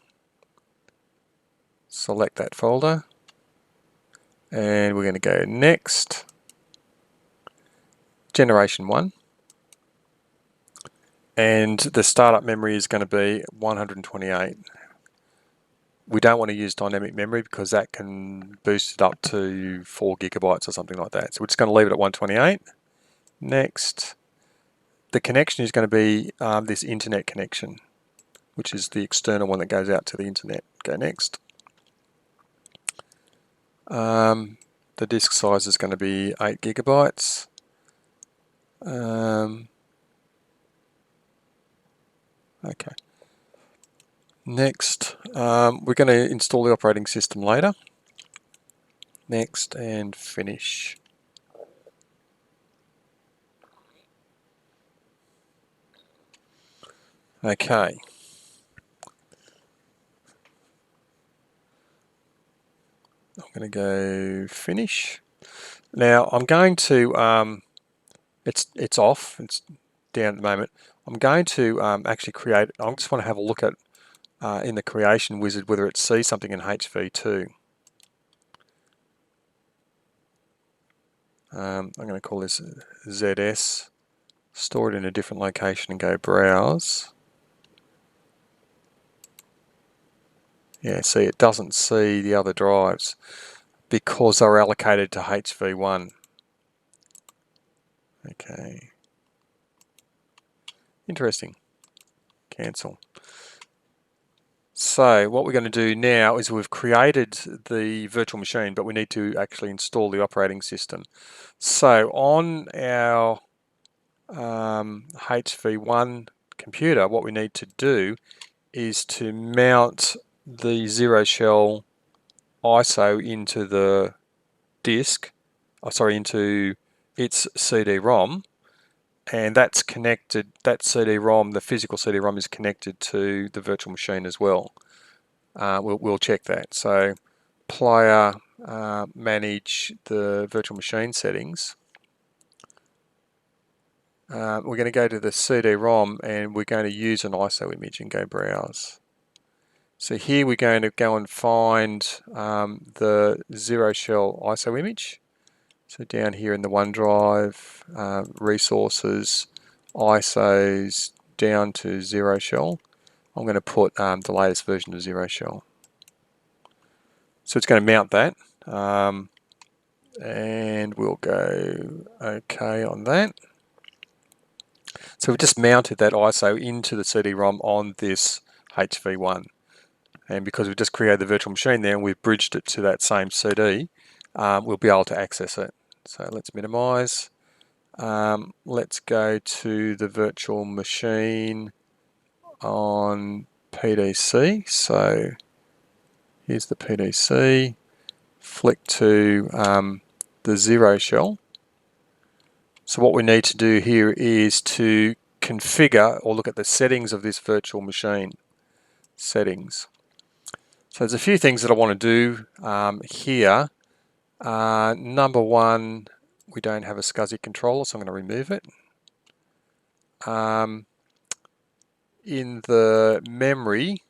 Select that folder. And we're going to go next. generation 1, and the startup memory is going to be 128. We don't want to use dynamic memory because that can boost it up to 4 gigabytes or something like that. So we're just going to leave it at 128. Next. The connection is going to be this internet connection, which is the external one that goes out to the internet. Go next. The disk size is going to be 8 gigabytes. Okay. Next, we're going to install the operating system later. Next and finish. Okay. I'm going to go finish. Now I'm going to, it's off, it's down at the moment. I'm going to actually create, I just want to have a look at in the creation wizard whether it sees something in HV2. I'm going to call this ZS, store it in a different location and go browse. Yeah, see, it doesn't see the other drives because they're allocated to HV1. Okay. Interesting. Cancel. So what we're going to do now is we've created the virtual machine, but we need to actually install the operating system. So on our HV1 computer, what we need to do is to mount the zero shell ISO into the disk, into its CD-ROM, and that's connected, that CD-ROM, the physical CD-ROM is connected to the virtual machine as well. We'll check that. So player, manage the virtual machine settings. We're going to go to the CD-ROM and we're going to use an ISO image and go browse. So here we're going to go and find the zero shell ISO image. So down here in the OneDrive, resources, ISOs, down to zero shell. I'm going to put the latest version of zero shell. So it's going to mount that. And we'll go OK on that. So we've just mounted that ISO into the CD-ROM on this HV1. And because we've just created the virtual machine there and we've bridged it to that same CD, we'll be able to access it. So let's minimize. Let's go to the virtual machine on PDC. So here's the PDC. Flick to the zero shell. So what we need to do here is to configure or look at the settings of this virtual machine. Settings. So there's a few things that I want to do here. Number one, we don't have a SCSI controller, so I'm going to remove it. In the memory,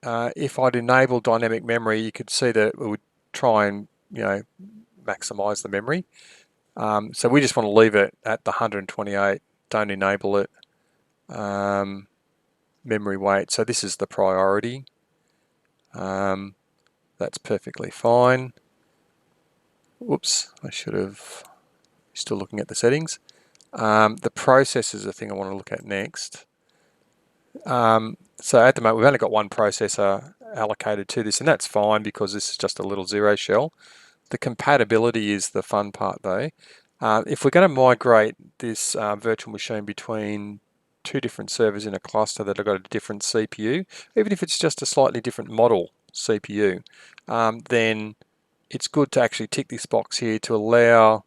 if I'd enable dynamic memory, you could see that it would try and maximize the memory. So we just want to leave it at the 128. Don't enable it. Memory weight. So this is the priority. That's perfectly fine. Whoops, I should have. Still looking at the settings. The processor is the thing I want to look at next. So at the moment we've only got one processor allocated to this, and that's fine because this is just a little zero shell. The compatibility is the fun part though. If we're going to migrate this virtual machine between two different servers in a cluster that have got a different CPU, even if it's just a slightly different model CPU, then it's good to actually tick this box here to allow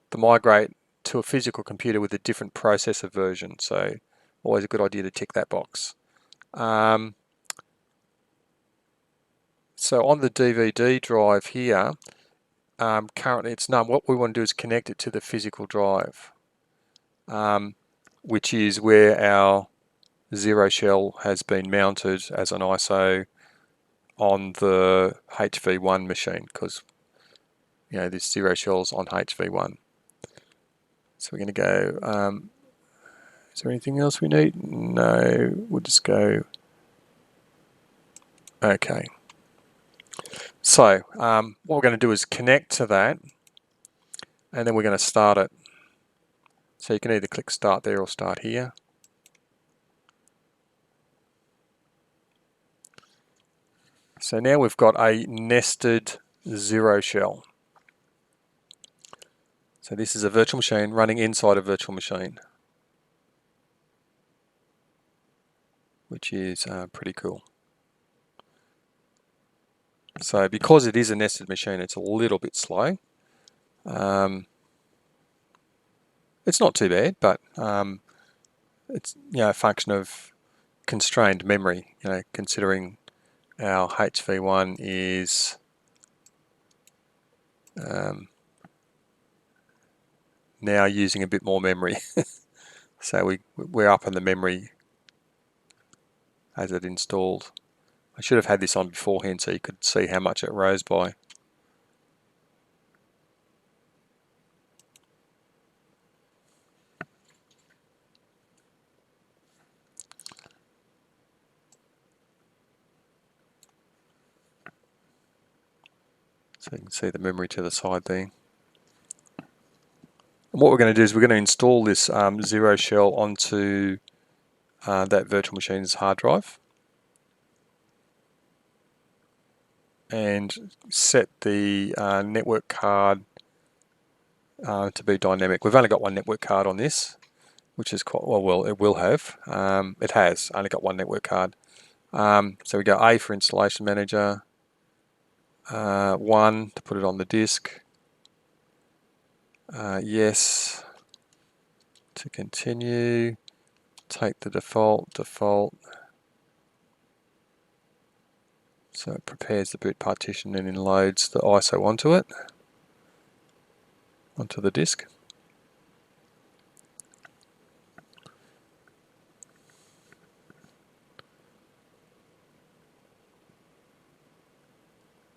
the migrate to a physical computer with a different processor version. So always a good idea to tick that box. So on the DVD drive here, currently it's none. What we want to do is connect it to the physical drive, which is where our zero shell has been mounted as an ISO on the HV1 machine, because this zero shell's on HV1. So we're going to go, is there anything else we need? No, we'll just go, okay. So what we're going to do is connect to that, and then we're going to start it. So you can either click start there or start here. So now we've got a nested zero shell. So this is a virtual machine running inside a virtual machine, which is pretty cool. So because it is a nested machine, it's a little bit slow. It's not too bad, but it's a function of constrained memory. Considering our HV1 is now using a bit more memory, so we're up on the memory as it installed. I should have had this on beforehand so you could see how much it rose by. So you can see the memory to the side there. And what we're going to do is we're going to install this zero shell onto that virtual machine's hard drive and set the network card to be dynamic. We've only got one network card on this, which is quite well. It will have. It has only got one network card. So we go A for installation manager, 1 to put it on the disk, yes to continue, take the default, so it prepares the boot partition and then loads the ISO onto it, onto the disk.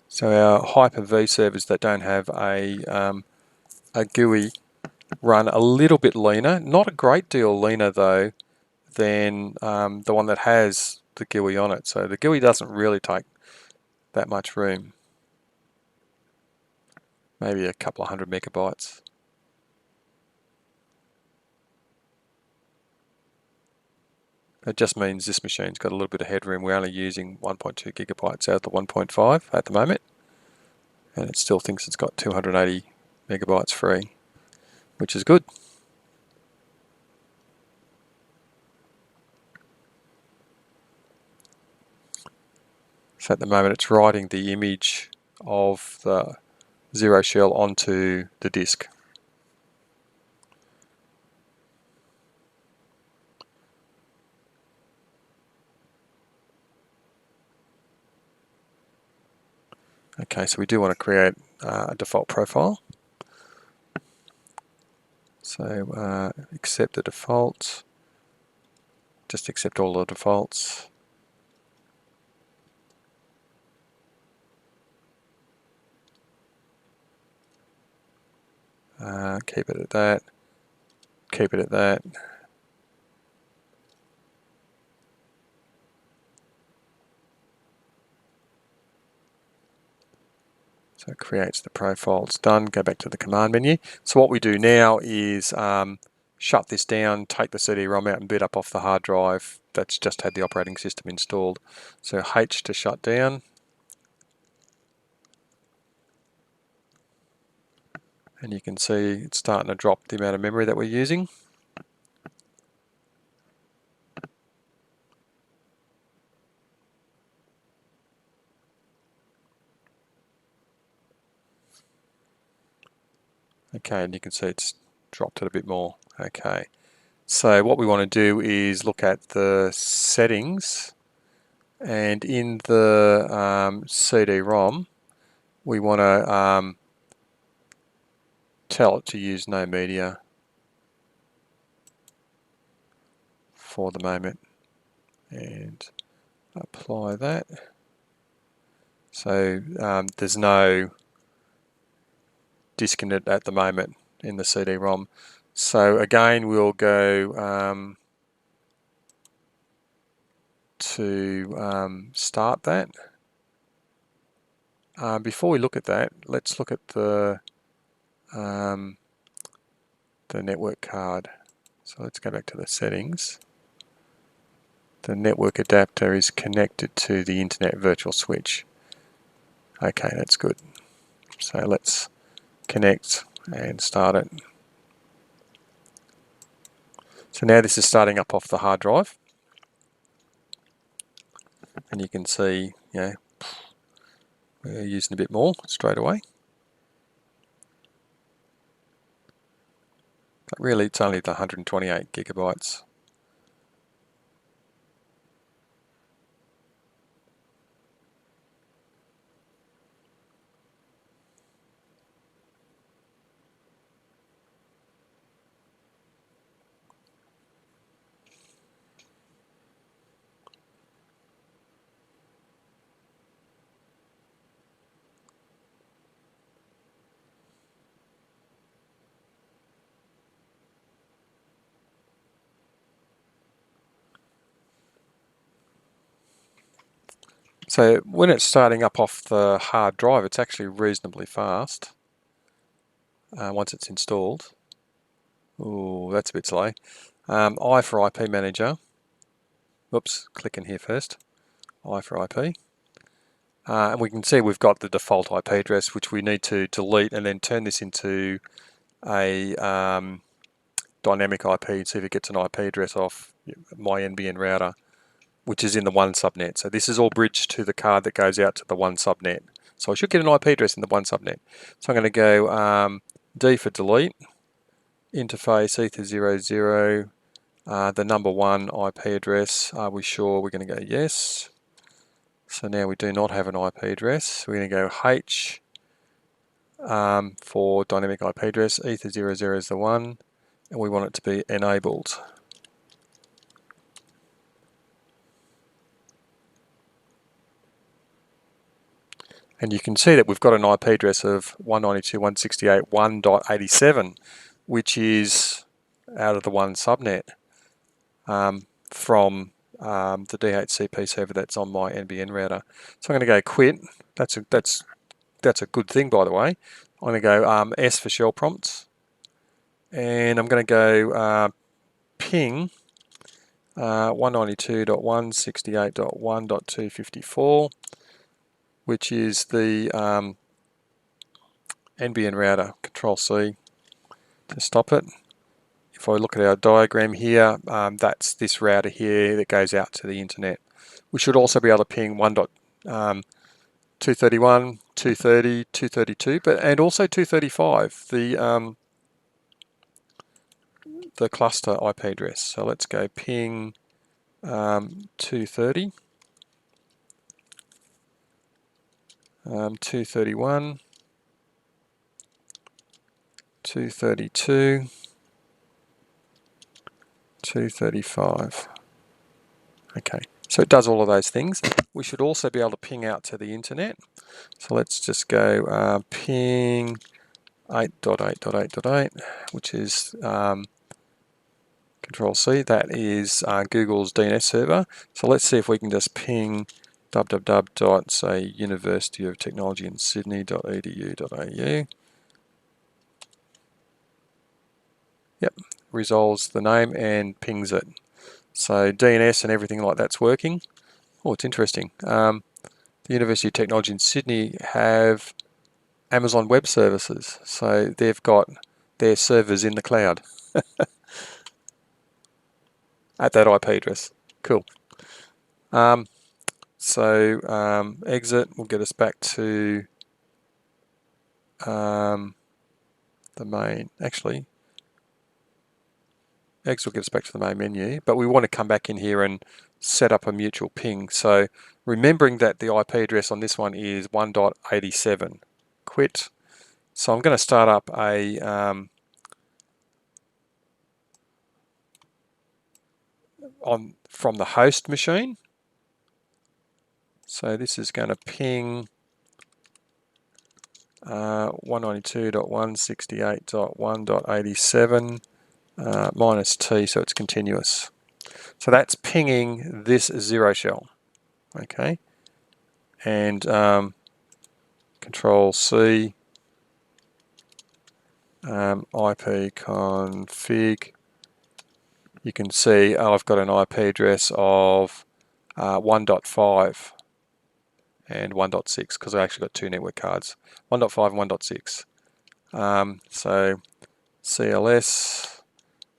So our Hyper-V servers that don't have a GUI run a little bit leaner, not a great deal leaner though than the one that has the GUI on it. So the GUI doesn't really take that much room, maybe a couple of 100 megabytes. It just means this machine's got a little bit of headroom. We're only using 1.2 gigabytes out of the 1.5 at the moment, and it still thinks it's got 280 megabytes free, which is good. So at the moment it's writing the image of the zero shell onto the disk. Okay, so we do want to create a default profile. So accept the default, just accept all the defaults. Keep it at that, keep it at that. So it creates the profile, it's done, go back to the command menu. So what we do now is shut this down, take the CD-ROM out and boot up off the hard drive that's just had the operating system installed. So H to shut down. And you can see it's starting to drop the amount of memory that we're using. Okay, and you can see it's dropped it a bit more. Okay, so what we want to do is look at the settings, and in the CD-ROM we want to tell it to use no media for the moment and apply that. So there's no disk in it at the moment in the CD-ROM. So again, we'll go to start that. Before we look at that, let's look at the network card. So let's go back to the settings. The network adapter is connected to the internet virtual switch. Okay, that's good. So let's connect and start it. So now this is starting up off the hard drive. And you can see, we're using a bit more straight away. But really, it's only the 128 gigabytes. So when it's starting up off the hard drive, it's actually reasonably fast once it's installed. Ooh, that's a bit slow. I for IP manager. Oops, click in here first. I for IP. And we can see we've got the default IP address, which we need to delete and then turn this into a dynamic IP and see if it gets an IP address off my NBN router, which is in the one subnet. So this is all bridged to the card that goes out to the one subnet. So I should get an IP address in the one subnet. So I'm going to go D for delete, interface ether00, the number 1 IP address. Are we sure? We're going to go yes. So now we do not have an IP address. We're going to go H for dynamic IP address. Ether00 is the one, and we want it to be enabled. And you can see that we've got an IP address of 192.168.1.87, which is out of the one subnet from the DHCP server that's on my NBN router. So I'm going to go quit. That's a good thing, by the way. I'm going to go S for shell prompts, and I'm going to go ping 192.168.1.254, which is the NBN router. Control C to stop it. If I look at our diagram here, that's this router here that goes out to the internet. We should also be able to ping 1.231, 230, 232, and also 235, the cluster IP address. So let's go ping 230, 231, 232, 235. Okay, so it does all of those things. We should also be able to ping out to the internet. So let's just go ping 8.8.8.8, which is Control C. That is Google's DNS server. So let's see if we can just ping www. say University of Technology in Sydney.edu.au. Yep, resolves the name and pings it. So DNS and everything like that's working. Oh, it's interesting. The University of Technology in Sydney have Amazon Web Services, so they've got their servers in the cloud at that IP address. Cool. Exit will get us back to the main. Actually, exit will get us back to the main menu, but we want to come back in here and set up a mutual ping. So remembering that the IP address on this one is 1.87. Quit. So I'm going to start up a from the host machine. So this is going to ping 192.168.1.87 minus T, so it's continuous. So that's pinging this zero shell, okay? And Control C, IP config. You can see I've got an IP address of 1.5 and 1.6 because I actually got two network cards, 1.5 and 1.6. So CLS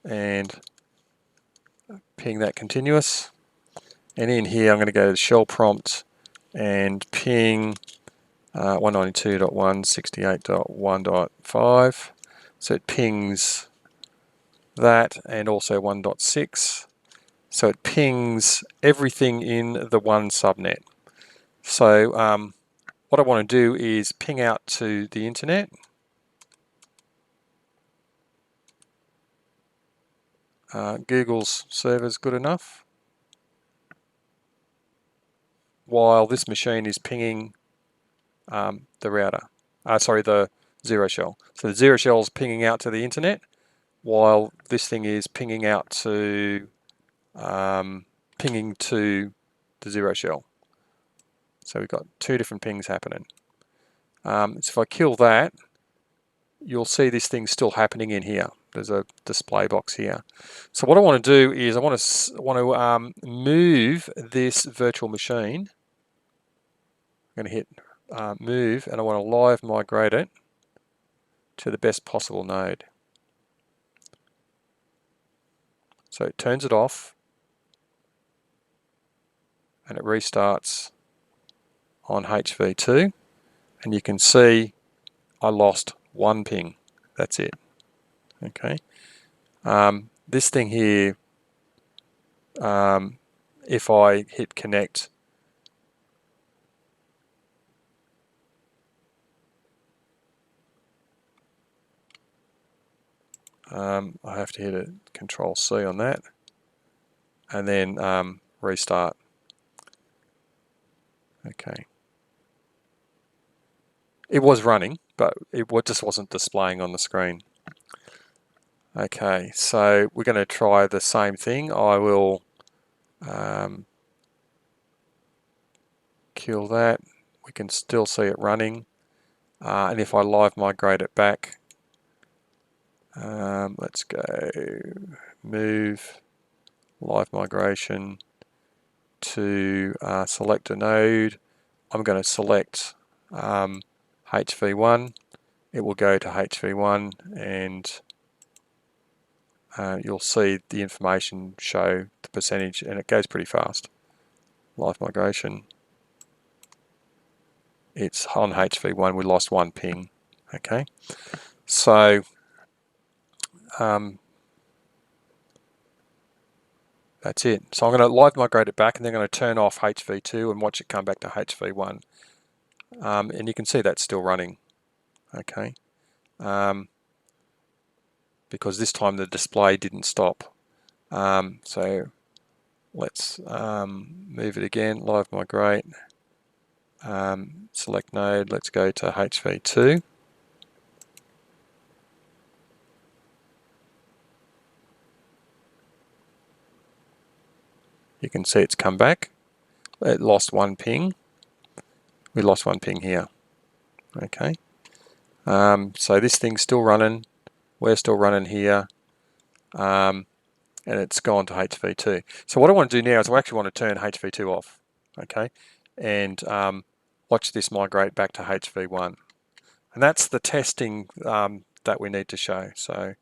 and ping that continuous. And in here I'm going to go to shell prompt and ping 192.168.1.5. So it pings that and also 1.6. So it pings everything in the one subnet. So what I want to do is ping out to the internet. Google's server is good enough. While this machine is pinging the router. Sorry, the zero shell. So the zero shell is pinging out to the internet, while this thing is pinging out to pinging to the zero shell. So we've got two different pings happening. So if I kill that, you'll see this thing's still happening in here. There's a display box here. So what I want to do is I want to move this virtual machine. I'm going to hit move, and I want to live migrate it to the best possible node. So it turns it off and it restarts on HV2, and you can see I lost one ping. That's it. Okay. This thing here, if I hit connect, I have to hit a Control C on that and then restart. Okay. It was running, but it just wasn't displaying on the screen. Okay, so we're going to try the same thing. I will kill that. We can still see it running. And if I live migrate it back, let's go move live migration to select a node. I'm going to select HV1. It will go to HV1 and you'll see the information show the percentage, and it goes pretty fast. Live migration. It's on HV1. We lost one ping. Okay, so that's it. So I'm going to live migrate it back, and then I'm going to turn off HV2 and watch it come back to HV1. And you can see that's still running. Okay, because this time the display didn't stop. So let's move it again. Live migrate. Select node. Let's go to HV2. You can see it's come back. It lost one ping. We lost one ping here. Okay. So this thing's still running. We're still running here. And it's gone to HV2. So what I want to do now is I actually want to turn HV2 off. Okay. And watch this migrate back to HV1. And that's the testing that we need to show. So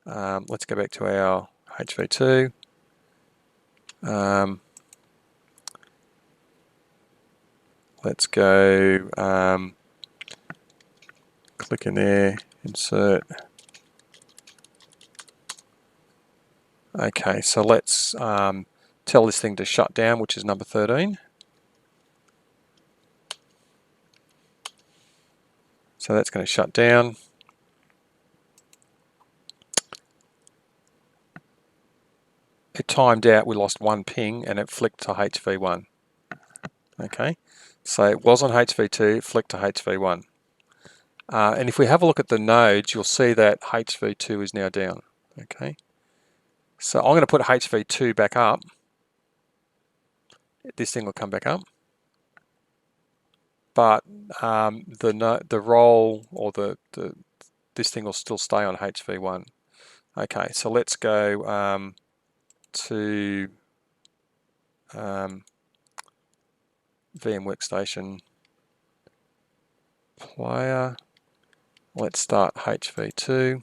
let's go back to our HV2. Let's go, click in there, insert. Okay, so let's tell this thing to shut down, which is number 13. So that's going to shut down. It timed out, we lost one ping, and it flicked to HV1. Okay, so it was on HV2, flicked to HV1. And if we have a look at the nodes, you'll see that HV2 is now down. Okay, So I'm going to put HV2 back up. This thing will come back up. But the role or this thing will still stay on HV1. Okay, so let's go to VM Workstation Player. Let's start HV2.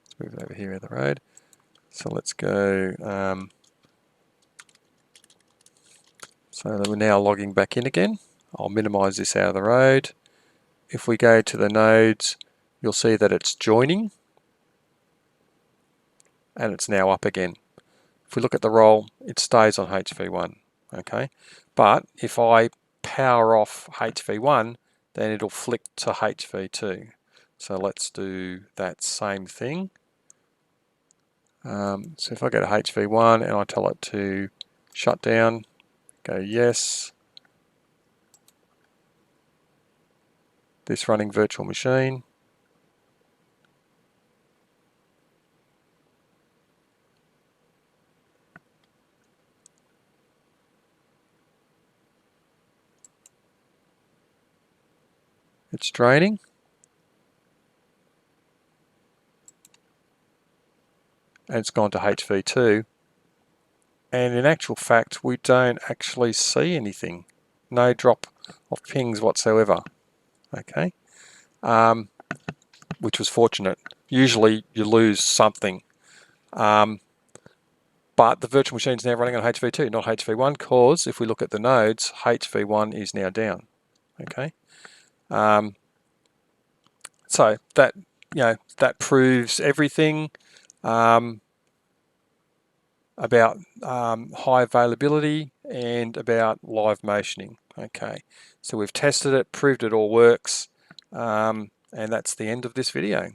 Let's move it over here in the road. So let's go. So that we're now logging back in again. I'll minimize this out of the road. If we go to the nodes, you'll see that it's joining and it's now up again. If we look at the role, it stays on HV1, okay? But if I power off HV1, then it'll flick to HV2. So let's do that same thing. So if I go to HV1 and I tell it to shut down, go yes. This running virtual machine. It's draining. And it's gone to HV2. And in actual fact, we don't actually see anything. No drop of pings whatsoever. Okay. Which was fortunate. Usually you lose something. But the virtual machine is now running on HV2, not HV1, because if we look at the nodes, HV1 is now down. Okay. So that that proves everything about high availability and about live motioning. Okay. So we've tested it, proved it all works, and that's the end of this video.